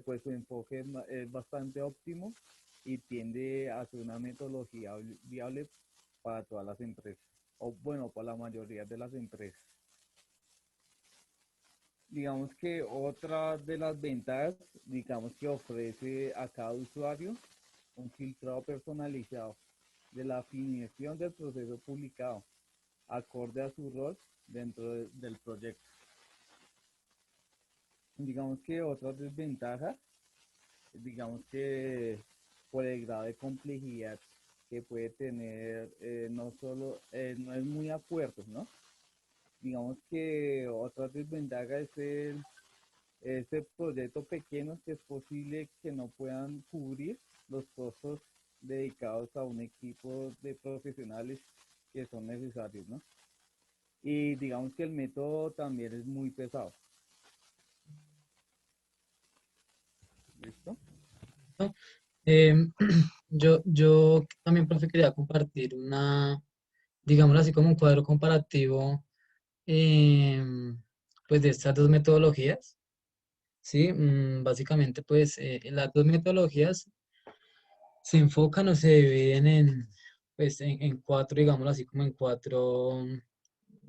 Pues su enfoque es bastante óptimo y tiende a ser una metodología viable para todas las empresas, o bueno, para la mayoría de las empresas. Digamos que otra de las ventajas, digamos que ofrece a cada usuario un filtrado personalizado de la definición del proceso publicado, acorde a su rol dentro del proyecto. Digamos que otra desventaja, digamos que por el grado de complejidad que puede tener, no es muy acuerdo, ¿no? Digamos que otra desventaja es este proyecto pequeño, que es posible que no puedan cubrir los costos dedicados a un equipo de profesionales que son necesarios, ¿no? Y digamos que el método también es muy pesado. ¿Listo? Yo también, profe, quería compartir digámoslo así, como un cuadro comparativo, pues de estas dos metodologías, ¿sí? Básicamente, pues las dos metodologías se enfocan o se dividen en cuatro, digámoslo así, como en cuatro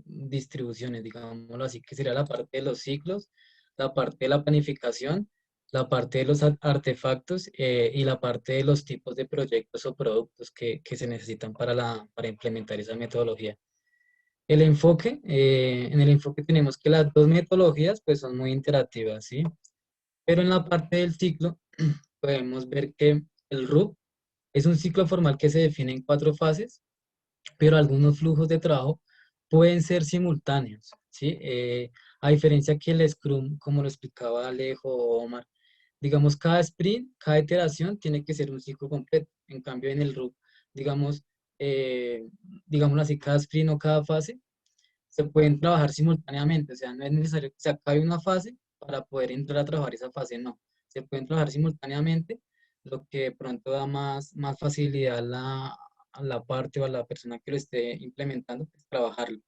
distribuciones, digámoslo así, que sería la parte de los ciclos, la parte de la planificación, la parte de los artefactos y la parte de los tipos de proyectos o productos que se necesitan para implementar esa metodología. En el enfoque tenemos que las dos metodologías pues son muy interactivas, ¿sí? Pero en la parte del ciclo podemos ver que el RUP es un ciclo formal que se define en 4 fases, pero algunos flujos de trabajo pueden ser simultáneos, ¿sí? A diferencia que el Scrum, como lo explicaba Alejo o Omar, digamos, cada sprint, cada iteración tiene que ser un ciclo completo. En cambio, en el RUP, digamos, digámoslo así, cada sprint o cada fase se pueden trabajar simultáneamente, o sea, no es necesario que se acabe una fase para poder entrar a trabajar esa fase, no. Se pueden trabajar simultáneamente, lo que de pronto da más facilidad a la parte o a la persona que lo esté implementando, pues, trabajarlo.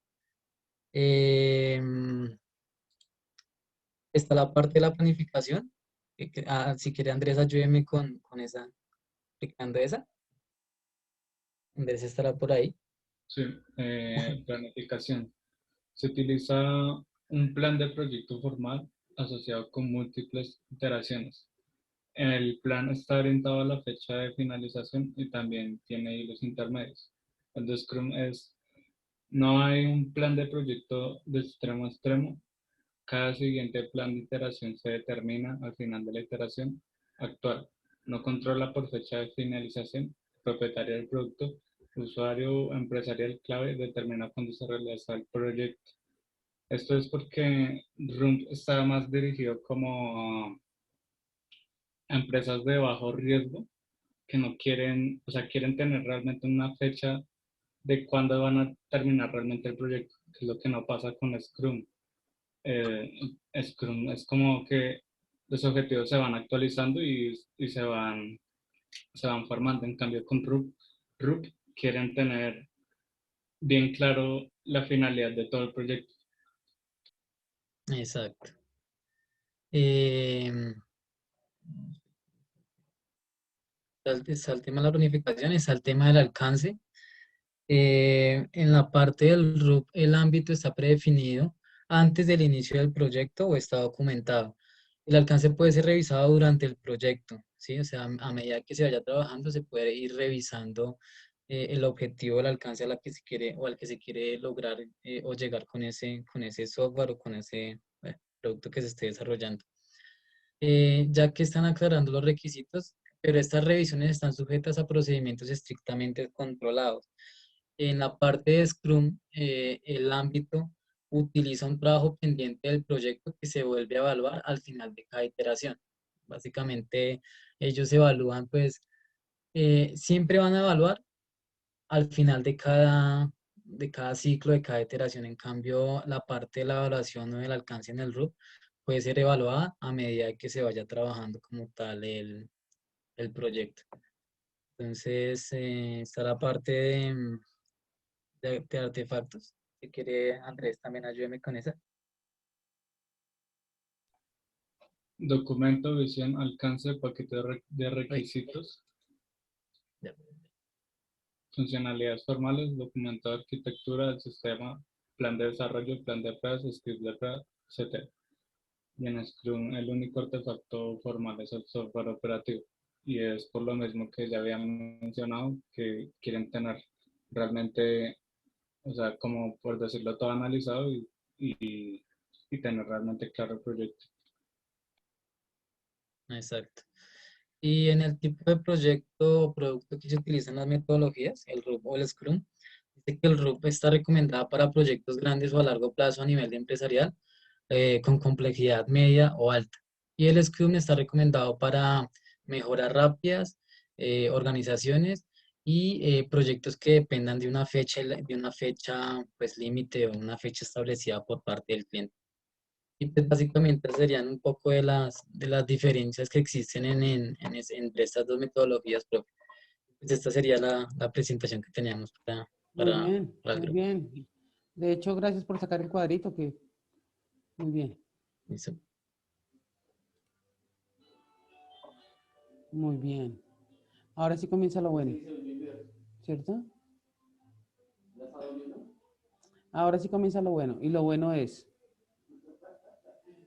Em, Está la parte de la planificación. Si quiere Andrés, ayúdeme con esa, explicando esa. Andrés estará por ahí. Sí, planificación. Se utiliza un plan de proyecto formal asociado con múltiples iteraciones. El plan está orientado a la fecha de finalización y también tiene hilos intermedios. El de Scrum no hay un plan de proyecto de extremo a extremo. Cada siguiente plan de iteración se determina al final de la iteración actual. No controla por fecha de finalización. El propietario del producto, usuario o empresarial clave, determina cuándo se realiza el proyecto. Esto es porque Rump está más dirigido como a empresas de bajo riesgo que no quieren, o sea, quieren tener realmente una fecha de cuándo van a terminar realmente el proyecto, que es lo que no pasa con Scrum. Scrum es como que los objetivos se van actualizando y se van formando. En cambio, con RUP quieren tener bien claro la finalidad de todo el proyecto. Exacto. Em, Está el tema de la planificación, está el tema del alcance. En la parte del RUP, el ámbito está predefinido antes del inicio del proyecto o está documentado. El alcance puede ser revisado durante el proyecto, ¿sí? O sea, a medida que se vaya trabajando, se puede ir revisando el objetivo, el alcance a la que se quiere o al que se quiere lograr o llegar con ese software o con ese producto que se esté desarrollando. Ya que están aclarando los requisitos, pero estas revisiones están sujetas a procedimientos estrictamente controlados. En la parte de Scrum, el ámbito utiliza un trabajo pendiente del proyecto que se vuelve a evaluar al final de cada iteración. Básicamente, ellos evalúan, pues, siempre van a evaluar al final de cada ciclo, de cada iteración. En cambio, la parte de la evaluación o del alcance en el RUP puede ser evaluada a medida que se vaya trabajando como tal el proyecto. Entonces, está la parte de artefactos. Si quiere, Andrés, también ayúdeme con esa. Documento, visión, alcance, paquete de requisitos, Ya. funcionalidades formales, documento de arquitectura del sistema, plan de desarrollo, plan de pruebas, script de pruebas, etc. Y en Scrum el único artefacto formal es el software operativo. Y es por lo mismo que ya habían mencionado que quieren tener realmente, o sea, como por decirlo todo analizado y tener realmente claro el proyecto. Exacto. Y en el tipo de proyecto o producto que se utilizan las metodologías, el RUP o el Scrum, dice que el RUP está recomendado para proyectos grandes o a largo plazo a nivel de empresarial, con complejidad media o alta. Y el Scrum está recomendado para mejoras rápidas, organizaciones y proyectos que dependan de una fecha pues límite o una fecha establecida por parte del cliente. Y pues básicamente serían un poco de las diferencias que existen entre estas dos metodologías, profe. Pues esta sería la presentación que teníamos para el muy grupo. bien. De hecho, gracias por sacar el cuadrito, que muy bien. ¿Listo? Muy bien. Ahora sí comienza lo bueno, ¿cierto? Ahora sí comienza lo bueno. Y lo bueno es,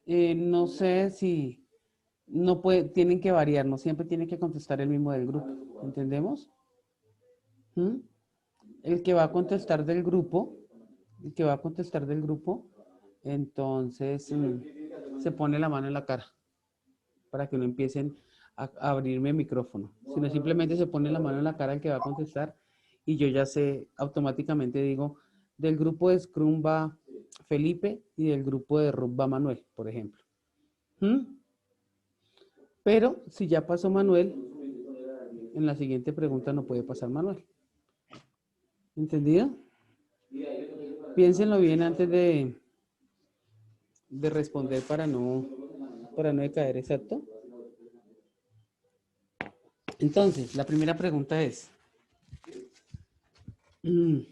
no sé si no puede, tienen que variar, no siempre tiene que contestar el mismo del grupo. ¿Entendemos? ¿Mm? El que va a contestar del grupo, entonces se pone la mano en la cara para que no empiecen a abrirme el micrófono, sino simplemente se pone la mano en la cara el que va a contestar y yo ya sé, automáticamente digo, del grupo de Scrum va Felipe y del grupo de RUP va Manuel, por ejemplo. Pero si ya pasó Manuel, en la siguiente pregunta no puede pasar Manuel. ¿Entendido? Piénsenlo bien antes de responder para no decaer, exacto. Entonces, la primera pregunta es, Mm.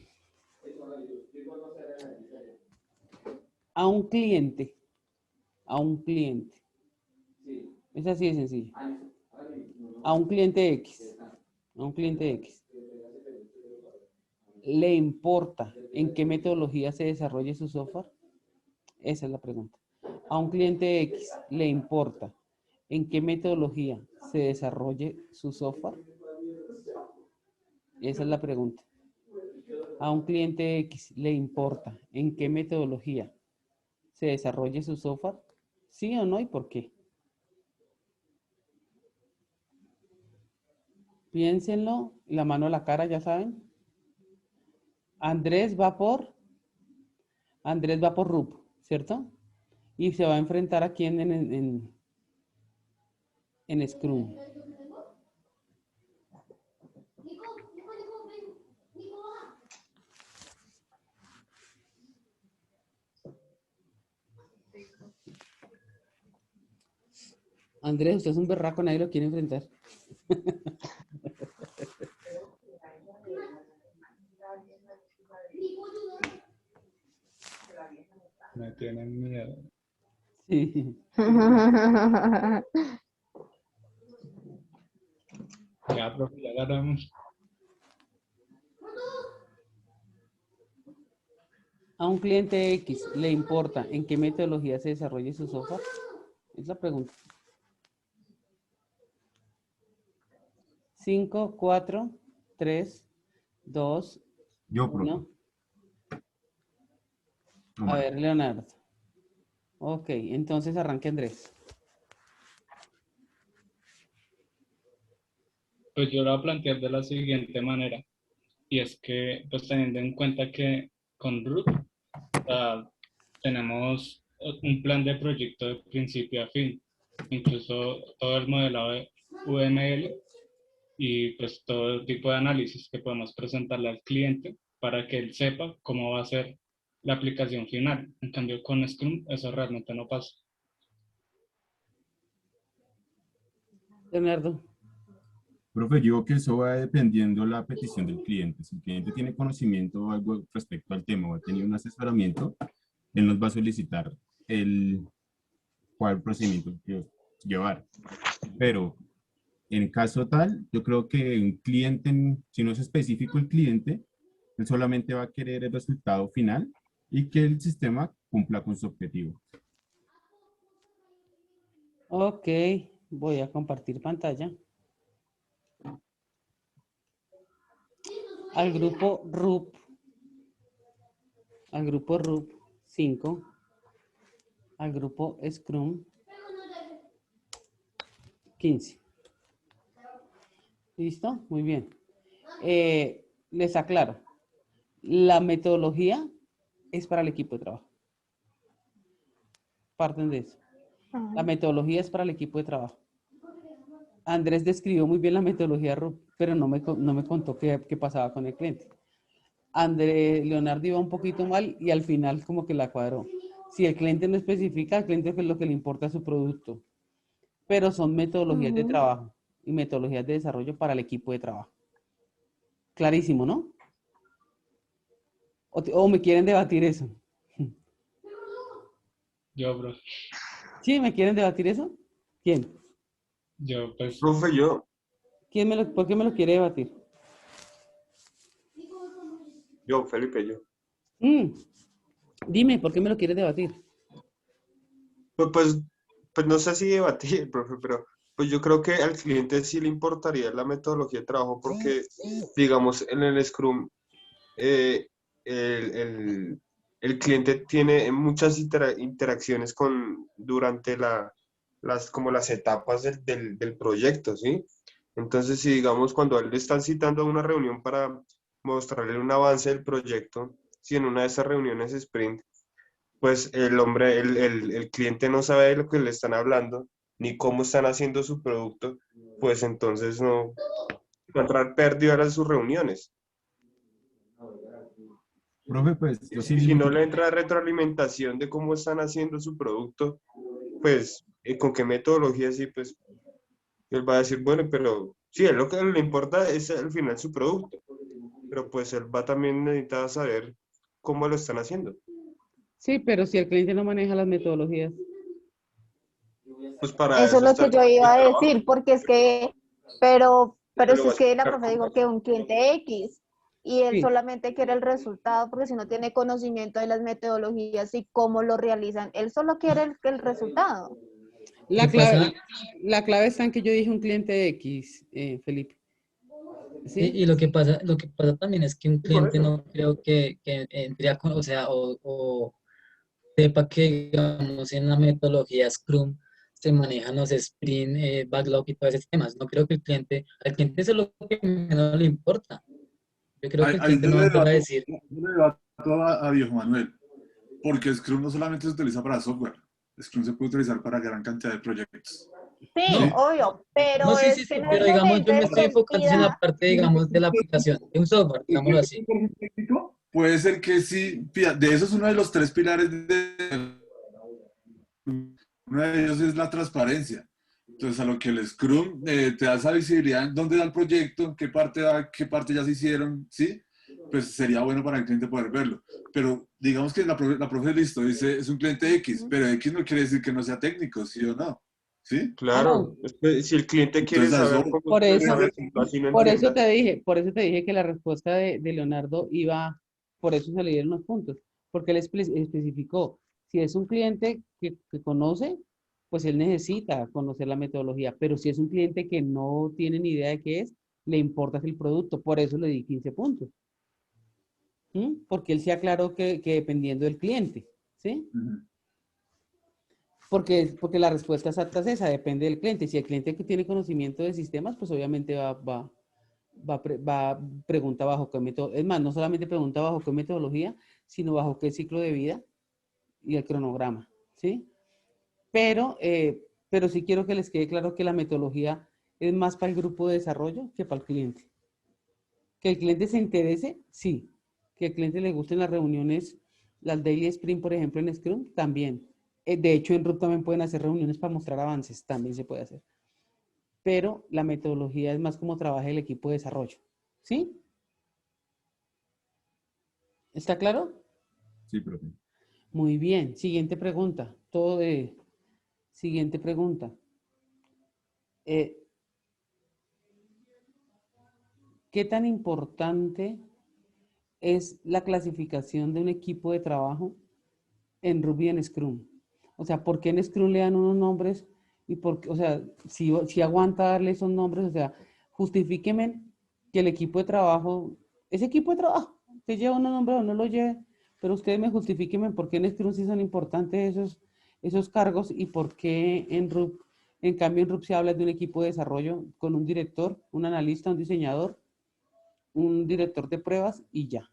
A un cliente, es así de sencillo, a un cliente X, ¿le importa en qué metodología se desarrolle su software? Esa es la pregunta. A un cliente X, ¿le importa en qué metodología se desarrolle su software? Esa es la pregunta. A un cliente X, ¿le importa en qué metodología se desarrolle su software? ¿Sí o no y por qué? Piénsenlo, la mano a la cara, ya saben. Andrés va por RUP, ¿cierto? Y se va a enfrentar aquí en Scrum. Andrés, usted es un berraco, nadie lo quiere enfrentar. Me tienen miedo. Sí. Ya, profe, ya ganamos. A un cliente X, ¿le importa en qué metodología se desarrolle su software? Es la pregunta. 5, 4, 3, 2, Yo, profe. 1. No A más. ver, Leonardo. Ok, entonces arranque Andrés. Pues yo lo voy a plantear de la siguiente manera, y es que, pues teniendo en cuenta que con Root tenemos un plan de proyecto de principio a fin, incluso todo el modelado de UML y pues todo tipo de análisis que podemos presentarle al cliente para que él sepa cómo va a ser la aplicación final. En cambio, con Scrum eso realmente no pasa. Leonardo. Profe, yo digo que eso va dependiendo la petición del cliente. Si el cliente tiene conocimiento o algo respecto al tema o ha tenido un asesoramiento, él nos va a solicitar cuál procedimiento quiero llevar. Pero en caso tal, yo creo que un cliente, si no es específico el cliente, él solamente va a querer el resultado final y que el sistema cumpla con su objetivo. Ok, voy a compartir pantalla. Al grupo RUP 5, al grupo Scrum 15. ¿Listo? Muy bien. Les aclaro, la metodología es para el equipo de trabajo. Parten de eso. La metodología es para el equipo de trabajo. Andrés describió muy bien la metodología RUP, pero no me contó qué pasaba con el cliente. Leonardo iba un poquito mal y al final como que la cuadró. Si el cliente no especifica, al cliente es lo que le importa su producto. Pero son metodologías de trabajo y metodologías de desarrollo para el equipo de trabajo. Clarísimo, ¿no? ¿O me quieren debatir eso? Yo, bro. ¿Sí? ¿Me quieren debatir eso? ¿Quién? Yo, pues. Profe, yo. ¿Por qué me lo quiere debatir? Yo, Felipe, yo. Dime, ¿por qué me lo quieres debatir? Pues no sé si debatir, profe, pero pues yo creo que al cliente sí le importaría la metodología de trabajo porque, digamos, en el Scrum, el cliente tiene muchas interacciones durante como las etapas del proyecto, ¿sí? Entonces, si digamos, cuando a él le están citando a una reunión para mostrarle un avance del proyecto, si en una de esas reuniones sprint, pues el cliente no sabe de lo que le están hablando, ni cómo están haciendo su producto, pues entonces no va a entrar perdido a sus reuniones. Profe, pues yo sí Si digo no que... le entra retroalimentación de cómo están haciendo su producto, pues con qué metodología, sí, pues él va a decir, bueno, pero sí, lo que le importa es al final su producto. pero pues él va también necesita saber cómo lo están haciendo. Sí, pero si el cliente no maneja las metodologías. Pues para Eso es eso lo está que el yo equipo de iba a trabajo, decir, porque es que, pero pero lo si va a es que la explicar profe cómo dijo que un cliente X y él Sí. solamente quiere el resultado, porque si no tiene conocimiento de las metodologías y cómo lo realizan, él solo quiere el resultado. La ¿Qué pasa? clave está en que yo dije un cliente X, Felipe. ¿Sí? Y lo que pasa también es que un y por cliente eso. no creo que entre a, o sea, o sepa que, digamos, en la metodología Scrum se manejan los sprint, backlog y todos esos temas. No creo que al cliente eso es lo que menos le importa. Yo creo que el Ahí cliente no va a empezar a decir, yo le debato a Viejo Manuel, porque Scrum no solamente se utiliza para software, Scrum se puede utilizar para gran cantidad de proyectos. Sí, ¿Sí? no, obvio, pero no, sí, es sí, que sí, en el pero digamos, momento yo me en que estoy él enfocando en la pida, parte, digamos, de la aplicación, de un software, digámoslo así. Técnico, puede ser que sí, de eso es uno de los tres pilares uno de ellos es la transparencia. Entonces, a lo que el Scrum te da esa visibilidad en dónde da el proyecto, en qué parte va, qué parte ya se hicieron, ¿sí? Pues sería bueno para el cliente poder verlo. Pero digamos que la profe listo, dice, es un cliente X, pero X no quiere decir que no sea técnico, ¿sí o no? ¿Sí? Claro, es que si el cliente quiere Entonces, a eso, saber cómo Por eso, utilizar el así no entienda. por eso te dije que la respuesta de Leonardo iba, por eso se le dieron los puntos, porque él especificó, si es un cliente que conoce, pues él necesita conocer la metodología, pero si es un cliente que no tiene ni idea de qué es, le importa el producto, por eso le di 15 puntos. ¿Mm? Porque él se aclaró que dependiendo del cliente, ¿sí? Porque la respuesta exacta es esa, depende del cliente. Si el cliente que tiene conocimiento de sistemas, pues obviamente pregunta bajo qué metodología. Es más, no solamente pregunta bajo qué metodología, sino bajo qué ciclo de vida y el cronograma, ¿sí? Pero sí quiero que les quede claro que la metodología es más para el grupo de desarrollo que para el cliente. Que el cliente se interese, sí. Que el cliente le gusten las reuniones, las daily sprint, por ejemplo, en Scrum, también. De hecho, en RUP también pueden hacer reuniones para mostrar avances, también se puede hacer. Pero la metodología es más como trabaja el equipo de desarrollo. ¿Sí? ¿Está claro? Sí, profe. Muy bien. Siguiente pregunta. Siguiente pregunta. ¿Qué tan importante es la clasificación de un equipo de trabajo en Ruby y en Scrum? O sea, ¿por qué en Scrum le dan unos nombres? Y o sea, si aguanta darle esos nombres, o sea, justifíqueme que el equipo de trabajo, ese equipo de trabajo, que lleva unos nombres o no lo lleve, pero ustedes me justifíquenme por qué en Scrum sí son importantes esos cargos y por qué en RUP, en cambio en RUP se habla de un equipo de desarrollo con un director, un analista, un diseñador, un director de pruebas y ya.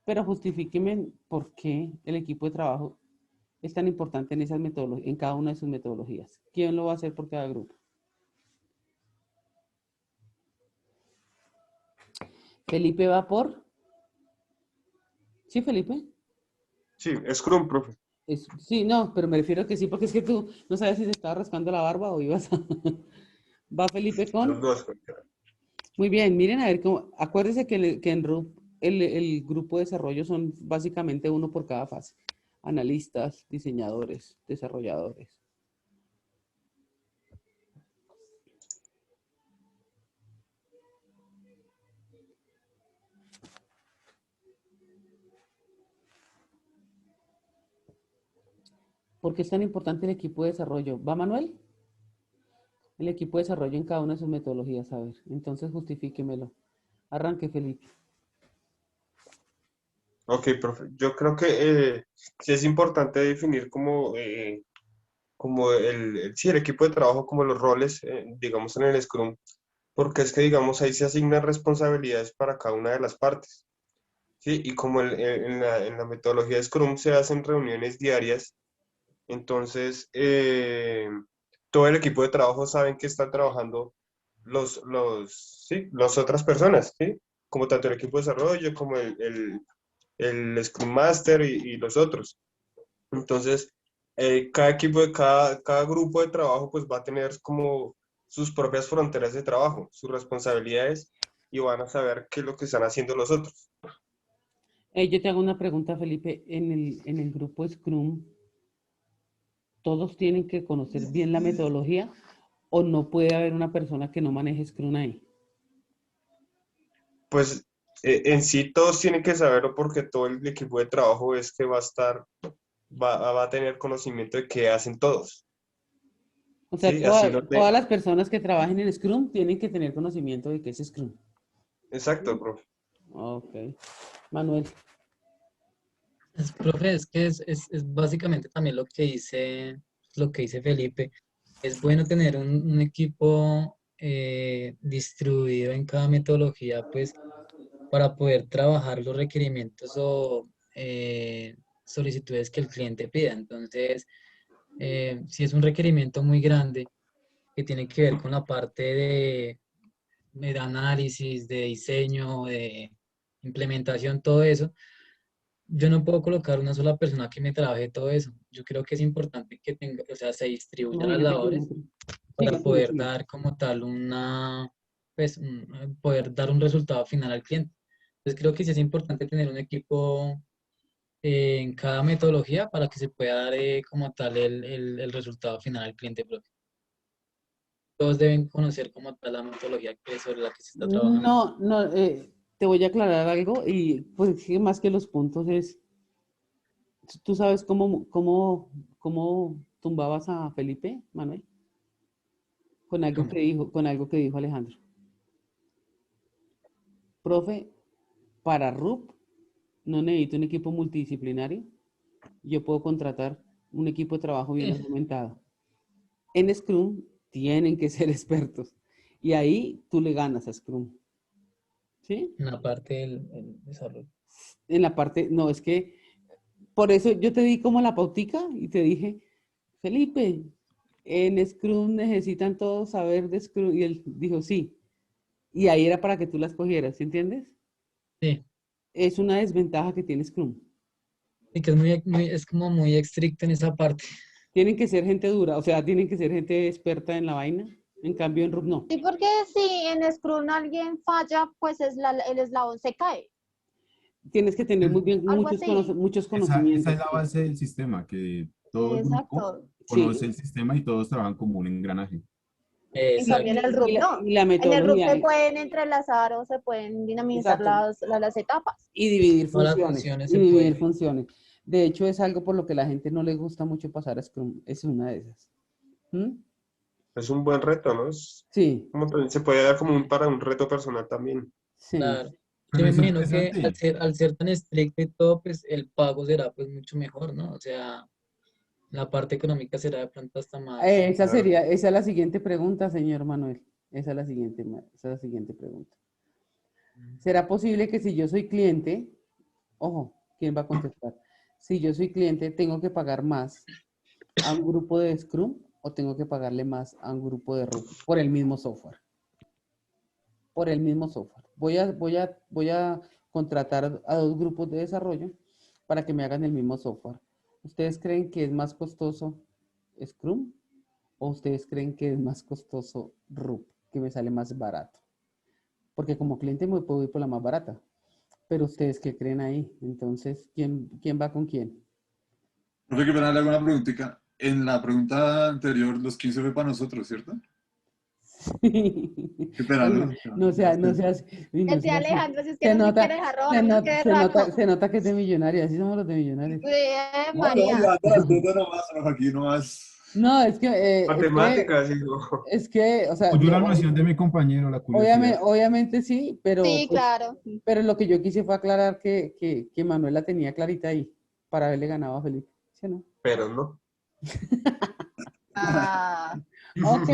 Pero justifíqueme por qué el equipo de trabajo es tan importante en esas metodologías, en cada una de sus metodologías. ¿Quién lo va a hacer por cada grupo? Felipe va por. ¿Sí, Felipe? Sí, Scrum, profe. Sí, no, pero me refiero a que sí, porque es que tú no sabes si se estaba rascando la barba o ibas a... Va Felipe Los con. dos. Muy bien, miren a ver cómo. Acuérdense que en RUP el grupo de desarrollo son básicamente uno por cada fase. Analistas, diseñadores, desarrolladores. ¿Por qué es tan importante el equipo de desarrollo? ¿Va Manuel? El equipo de desarrollo en cada una de sus metodologías, a ver. Entonces justifíquemelo. Arranque, Felipe. Ok, profe. Yo creo que sí es importante definir como sí, el equipo de trabajo, como los roles, digamos, en el Scrum, porque es que, digamos, ahí se asignan responsabilidades para cada una de las partes. ¿Sí? Y como en la metodología de Scrum se hacen reuniones diarias, entonces todo el equipo de trabajo saben que están trabajando sí, las otras personas, ¿sí? Como tanto el equipo de desarrollo como el Scrum Master y los otros. Entonces, cada equipo cada grupo de trabajo pues va a tener como sus propias fronteras de trabajo, sus responsabilidades y van a saber qué es lo que están haciendo los otros. Yo te hago una pregunta, Felipe. En el grupo Scrum, ¿todos tienen que conocer bien la metodología o no puede haber una persona que no maneje Scrum ahí? Pues en sí todos tienen que saberlo porque todo el equipo de trabajo es que va a tener conocimiento de qué hacen todos. O sea, Sí, así lo todas las personas que trabajen en Scrum tienen que tener conocimiento de qué es Scrum. Exacto, profe. Ok. Manuel. Profe, es que es básicamente también lo que dice Felipe. Es bueno tener un equipo distribuido en cada metodología, pues, para poder trabajar los requerimientos o solicitudes que el cliente pida. Entonces, si es un requerimiento muy grande que tiene que ver con la parte de análisis, de diseño, de implementación, todo eso, yo no puedo colocar una sola persona que me trabaje todo eso. Yo creo que es importante que tenga, o sea, se distribuyan las Imagínate que labores para siga, siga, poder siga. dar como tal pues, poder dar un resultado final al cliente. Entonces creo que sí es importante tener un equipo en cada metodología para que se pueda dar como tal el resultado final al cliente propio. Todos deben conocer como tal la metodología sobre la que se está trabajando. No, no, te voy a aclarar algo y pues sí, más que los puntos es, ¿tú sabes cómo tumbabas a Felipe, Manuel? ¿Cómo? Con algo que dijo Alejandro. Profe, para RUP no necesito un equipo multidisciplinario. Yo puedo contratar un equipo de trabajo bien Sí, argumentado. En Scrum tienen que ser expertos. Y ahí tú le ganas a Scrum. ¿Sí? en la parte del desarrollo. En la parte, no, es que por eso yo te di como la pautica y te dije, Felipe, en Scrum necesitan todos saber de Scrum. Y él dijo, sí. Y ahí era para que tú las cogieras, ¿sí entiendes? Sí, Es una desventaja que tiene Scrum. y que es como muy estricto en esa parte. Tienen que ser gente dura, o sea, tienen que ser gente experta en la vaina. En cambio, en RUP no. Sí, porque si en Scrum alguien falla, pues el eslabón se cae. Tienes que tener muy bien, Algo así. muchos Esa conocimientos. es la base del sistema, que todo el grupo Exacto. conoce el Sí. sistema y todos trabajan como un engranaje. En cambio, en Exacto. el RUP no. Y la En el RUP metodología, se pueden entrelazar o se pueden dinamizar exacto. las etapas. Y dividir Todas las funciones. funciones Y se dividir pueden. funciones. De hecho, es algo por lo que la gente no le gusta mucho pasar a Scrum. Es una de esas. ¿Mm? Es un buen reto, ¿no? Es Sí, como también se puede dar como para un reto personal también. sí. Claro. Yo Pero me es imagino que interesante. al ser tan estricto y todo, pues el pago será pues mucho mejor, ¿no? O sea, la parte económica será de pronto hasta más. Claro. Esa es la siguiente pregunta, señor Manuel. Esa es la siguiente, esa es la siguiente pregunta. ¿Será posible que si yo soy cliente, ojo, ¿quién va a contestar? Si yo soy cliente, ¿tengo que pagar más a un grupo de Scrum o tengo que pagarle más a un grupo de RUP por el mismo software? Por el mismo software. Voy a contratar a dos grupos de desarrollo para que me hagan el mismo software. ¿Ustedes creen que es más costoso Scrum o ustedes creen que es más costoso RUP, que me sale más barato? Porque como cliente me puedo ir por la más barata. Pero ustedes qué creen ahí. Entonces, ¿quién va con quién? Profe, que pena le hago una preguntita. En la pregunta anterior, los 15 fue para nosotros, ¿cierto? Qué pena, Oye, ¿no? no seas, uy, no Decía seas así. Alejandro, si es que no se quiere dejar robar, no se quede raco. Se nota que es de millonarios, así somos los de millonarios. No, no, María. ya, no, tú nomás, no, aquí nomás. No, Matemáticas, hijo. o sea, Apoyo la noción de mi compañero, la curiosidad. obviamente sí, pero, Sí, claro. pero lo que yo quise fue aclarar que Manuela tenía clarita ahí para haberle ganado a Felipe. ¿Sí o no? Pero no. Ah, Ok,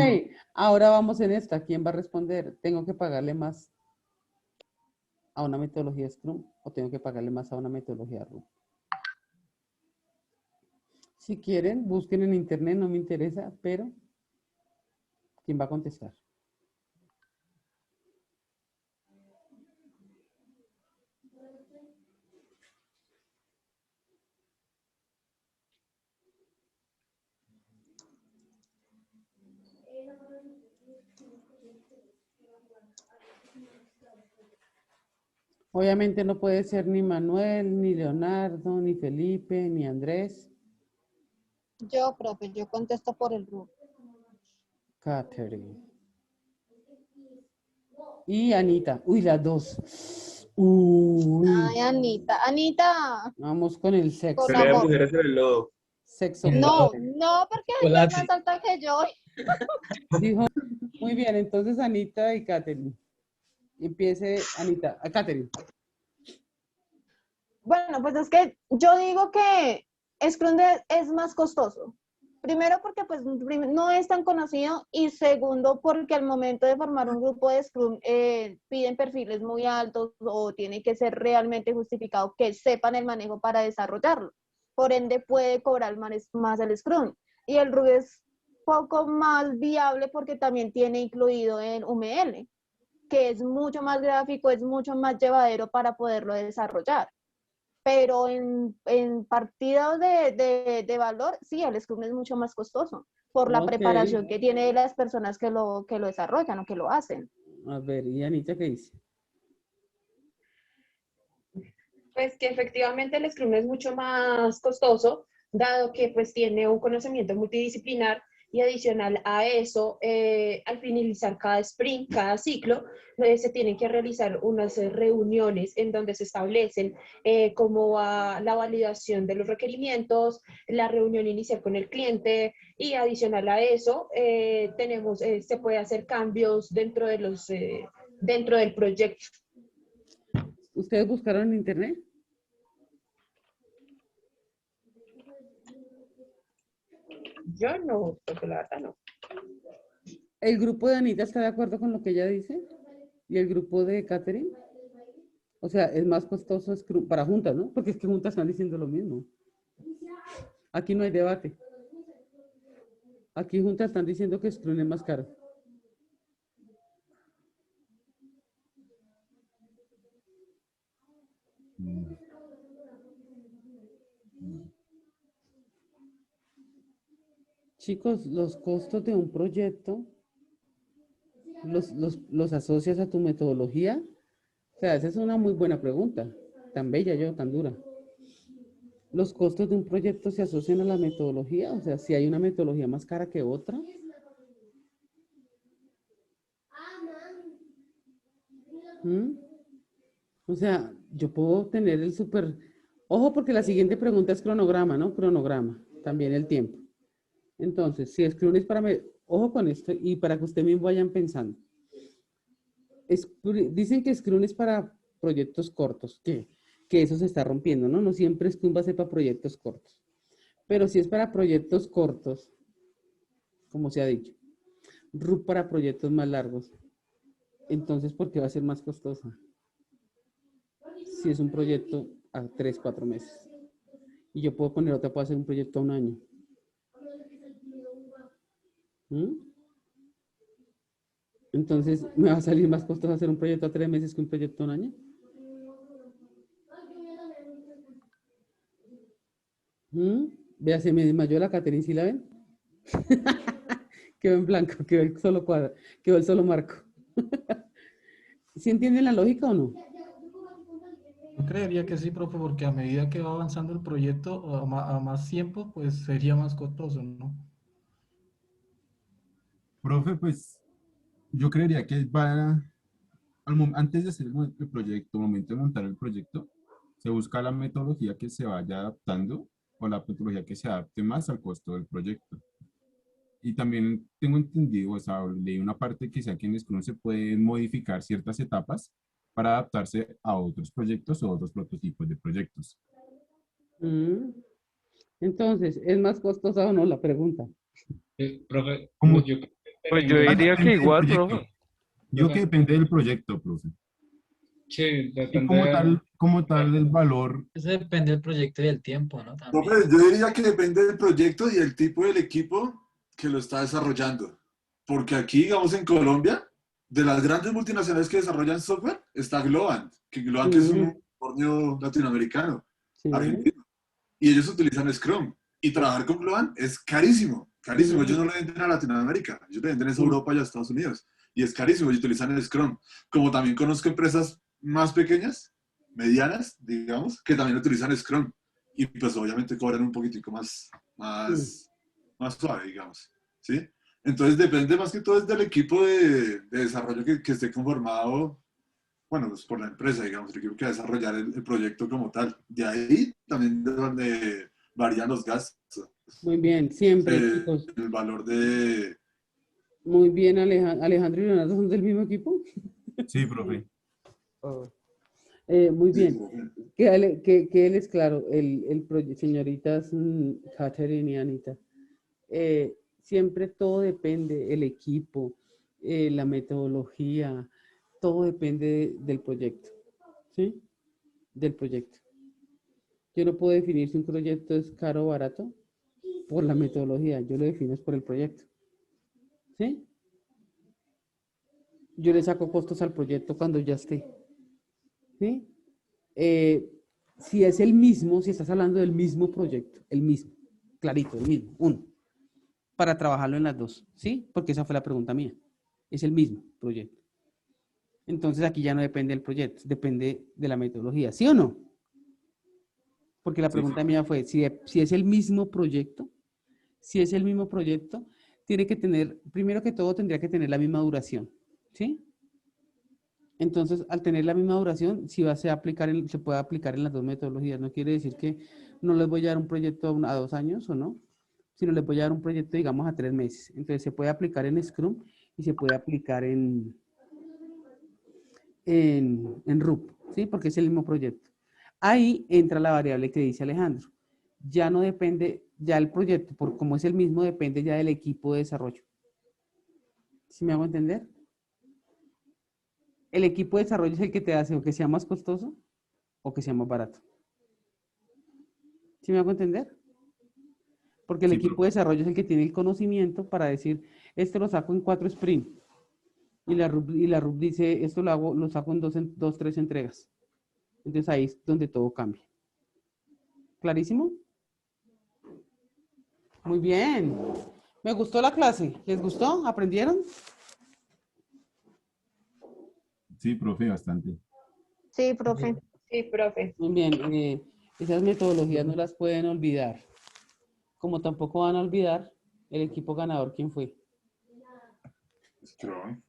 ahora vamos en esta. ¿Quién va a responder? ¿Tengo que pagarle más a una metodología Scrum o tengo que pagarle más a una metodología RUP? Si quieren, busquen en internet, no me interesa, pero ¿quién va a contestar? Obviamente no puede ser ni Manuel, ni Leonardo, ni Felipe, ni Andrés. Yo, profe, yo contesto por el grupo. Catherine. Y Anita. Uy, las dos. Uy. Ay, Anita. Anita, Vamos con el sexo. por Pelea de amor. mujeres en el lodo. Sexo. No, no, porque ella es Chocolate. más alta que yo. Dijo, muy bien, entonces Anita y Catherine. Empiece Anita. A Catherine. Bueno, pues es que yo digo que es más costoso. Primero porque pues no es tan conocido y segundo porque al momento de formar un grupo de Scrum piden perfiles muy altos o tiene que ser realmente justificado que sepan el manejo para desarrollarlo. Por ende puede cobrar más el Scrum. Y el Ruby es poco más viable porque también tiene incluido el UML, que es mucho más gráfico, es mucho más llevadero para poderlo desarrollar. Pero en partidos de valor, sí, el Scrum es mucho más costoso por la Ok. preparación que tiene las personas que lo desarrollan o que lo hacen. A ver, ¿y Anita qué dice? Pues que efectivamente el Scrum es mucho más costoso, dado que pues tiene un conocimiento multidisciplinar y adicional a eso, al finalizar cada sprint, cada ciclo, se tienen que realizar unas reuniones en donde se establecen cómo va la validación de los requerimientos, la reunión inicial con el cliente y adicional a eso, se puede hacer cambios dentro del proyecto. ¿Ustedes buscaron en internet? Yo no, porque la verdad no. ¿El grupo de Anita está de acuerdo con lo que ella dice? ¿Y el grupo de Catherine? O sea, es más costoso Scrum para juntas, ¿no? Porque es que juntas están diciendo lo mismo. Aquí no hay debate. Aquí juntas están diciendo que Scrum es más caro. Chicos, los costos de un proyecto los asocias a tu metodología. O sea, esa es una muy buena pregunta. Tan bella yo, tan dura. ¿Los costos de un proyecto se asocian a la metodología? O sea, si hay una metodología más cara que otra. ¿Mm? O sea, yo puedo tener el súper... Ojo, porque la siguiente pregunta es cronograma, ¿no? Cronograma, también el tiempo. Entonces, si Scrum es para... Ojo con esto y para que ustedes mismos vayan pensando. Dicen que Scrum es para proyectos cortos, que eso se está rompiendo, ¿no? No siempre Scrum va a ser para proyectos cortos. Pero si es para proyectos cortos, como se ha dicho, RUP para proyectos más largos, entonces, ¿por qué va a ser más costosa? Si es un proyecto a 3, 4 meses. Y yo puedo poner otra, puedo hacer un proyecto a 1 año. ¿Mm? Entonces, ¿me va a salir más costoso hacer un proyecto a 3 meses que un proyecto a 1 año? Vea, se me desmayó la Catherine, ¿sí la ven? Quedó en blanco, quedó el solo cuadro, quedó el solo marco. ¿Sí entienden la lógica o no? Yo creería que sí, profe, porque a medida que va avanzando el proyecto a más tiempo, pues sería más costoso, ¿no? Profe, pues yo creería que antes de hacer el proyecto, al momento de montar el proyecto, se busca la metodología que se vaya adaptando o la metodología que se adapte más al costo del proyecto. Y también tengo entendido, o sea, leí una parte que sea que en Scrum se pueden modificar ciertas etapas para adaptarse a otros proyectos o otros prototipos de proyectos. Entonces, ¿es más costosa o no la pregunta? Profe, ¿Cómo? Pues yo diría que Depende del igual, proyecto. profe. Digo que depende del proyecto, profe. sí, Y depende. como tal el valor. Eso depende del proyecto y del tiempo, ¿no? No, También. pues, yo diría que depende del proyecto y el tipo del equipo que lo está desarrollando. Porque aquí, digamos, en Colombia, de las grandes multinacionales que desarrollan software, está Globant, que es un unicornio latinoamericano, Sí. argentino. Y ellos utilizan Scrum. Y trabajar con Globant es carísimo, carísimo. Ellos no lo venden a Latinoamérica, ellos lo venden a Europa y a Estados Unidos. Y es carísimo, ellos utilizan el Scrum. Como también conozco empresas más pequeñas medianas, digamos, que también utilizan Scrum. Y pues obviamente cobran un poquitico más suave, digamos. ¿Sí? Entonces depende más que todo del equipo de desarrollo que esté conformado, bueno, pues por la empresa, digamos, el equipo que va a desarrollar el proyecto como tal. De ahí también de donde varían los gastos. Muy bien, siempre, chicos. El valor de... Muy bien, Alejandro y Leonardo, ¿son del mismo equipo? Sí, profe. Oh. Muy bien. Quédenles claro, señoritas Catherine y Anita. Siempre todo depende, el equipo, la metodología, todo depende del proyecto, ¿sí? Del proyecto. Yo no puedo definir si un proyecto es caro o barato por la metodología, yo lo defino es por el proyecto, ¿sí? Yo le saco costos al proyecto cuando ya esté, ¿sí? Si es el mismo, si estás hablando del mismo proyecto, el mismo, clarito, el mismo, uno, para trabajarlo en las dos, ¿sí? Porque esa fue la pregunta mía. Es el mismo proyecto. Entonces aquí ya no depende del proyecto, depende de la metodología, ¿sí o no? Porque la pregunta mía fue, si es el mismo proyecto, tiene que tener, primero que todo, tendría que tener la misma duración, ¿sí? Entonces, al tener la misma duración, se puede aplicar en las dos metodologías. No quiere decir que no les voy a dar un proyecto a 2 años o no, sino les voy a dar un proyecto, digamos, a 3 meses. Entonces, se puede aplicar en Scrum y se puede aplicar en RUP, ¿sí? Porque es el mismo proyecto. Ahí entra la variable que dice Alejandro. Ya no depende, ya el proyecto, como es el mismo, depende ya del equipo de desarrollo. ¿Sí me hago entender? El equipo de desarrollo es el que te hace o que sea más costoso o que sea más barato. ¿Sí me hago entender? Porque el equipo de desarrollo es el que tiene el conocimiento para decir, esto lo saco en 4 sprints. Y la RUP dice, esto lo saco en 2, 3 entregas. Entonces ahí es donde todo cambia. ¿Clarísimo? Muy bien. Me gustó la clase. ¿Les gustó? ¿Aprendieron? Sí, profe, bastante. Sí, profe. Sí, profe. Muy bien. Esas metodologías no las pueden olvidar. Como tampoco van a olvidar el equipo ganador, ¿quién fue? Scrum.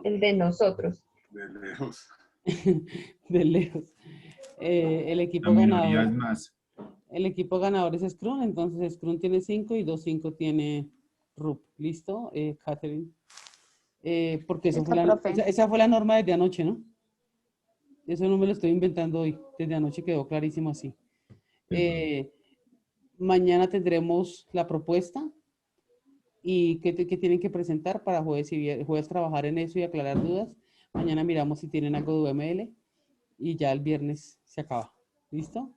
El de nosotros. De lejos. De lejos. El equipo La minoría ganador. es más. El equipo ganador es Scrum, entonces Scrum tiene 5 y 2-5 tiene RUP. ¿Listo, Catherine? Porque esa fue la norma desde anoche, ¿no? Eso no me lo estoy inventando hoy. Desde anoche quedó clarísimo así. Mañana tendremos la propuesta y qué tienen que presentar para jueves trabajar en eso y aclarar dudas. Mañana miramos si tienen algo de UML y ya el viernes se acaba. ¿Listo?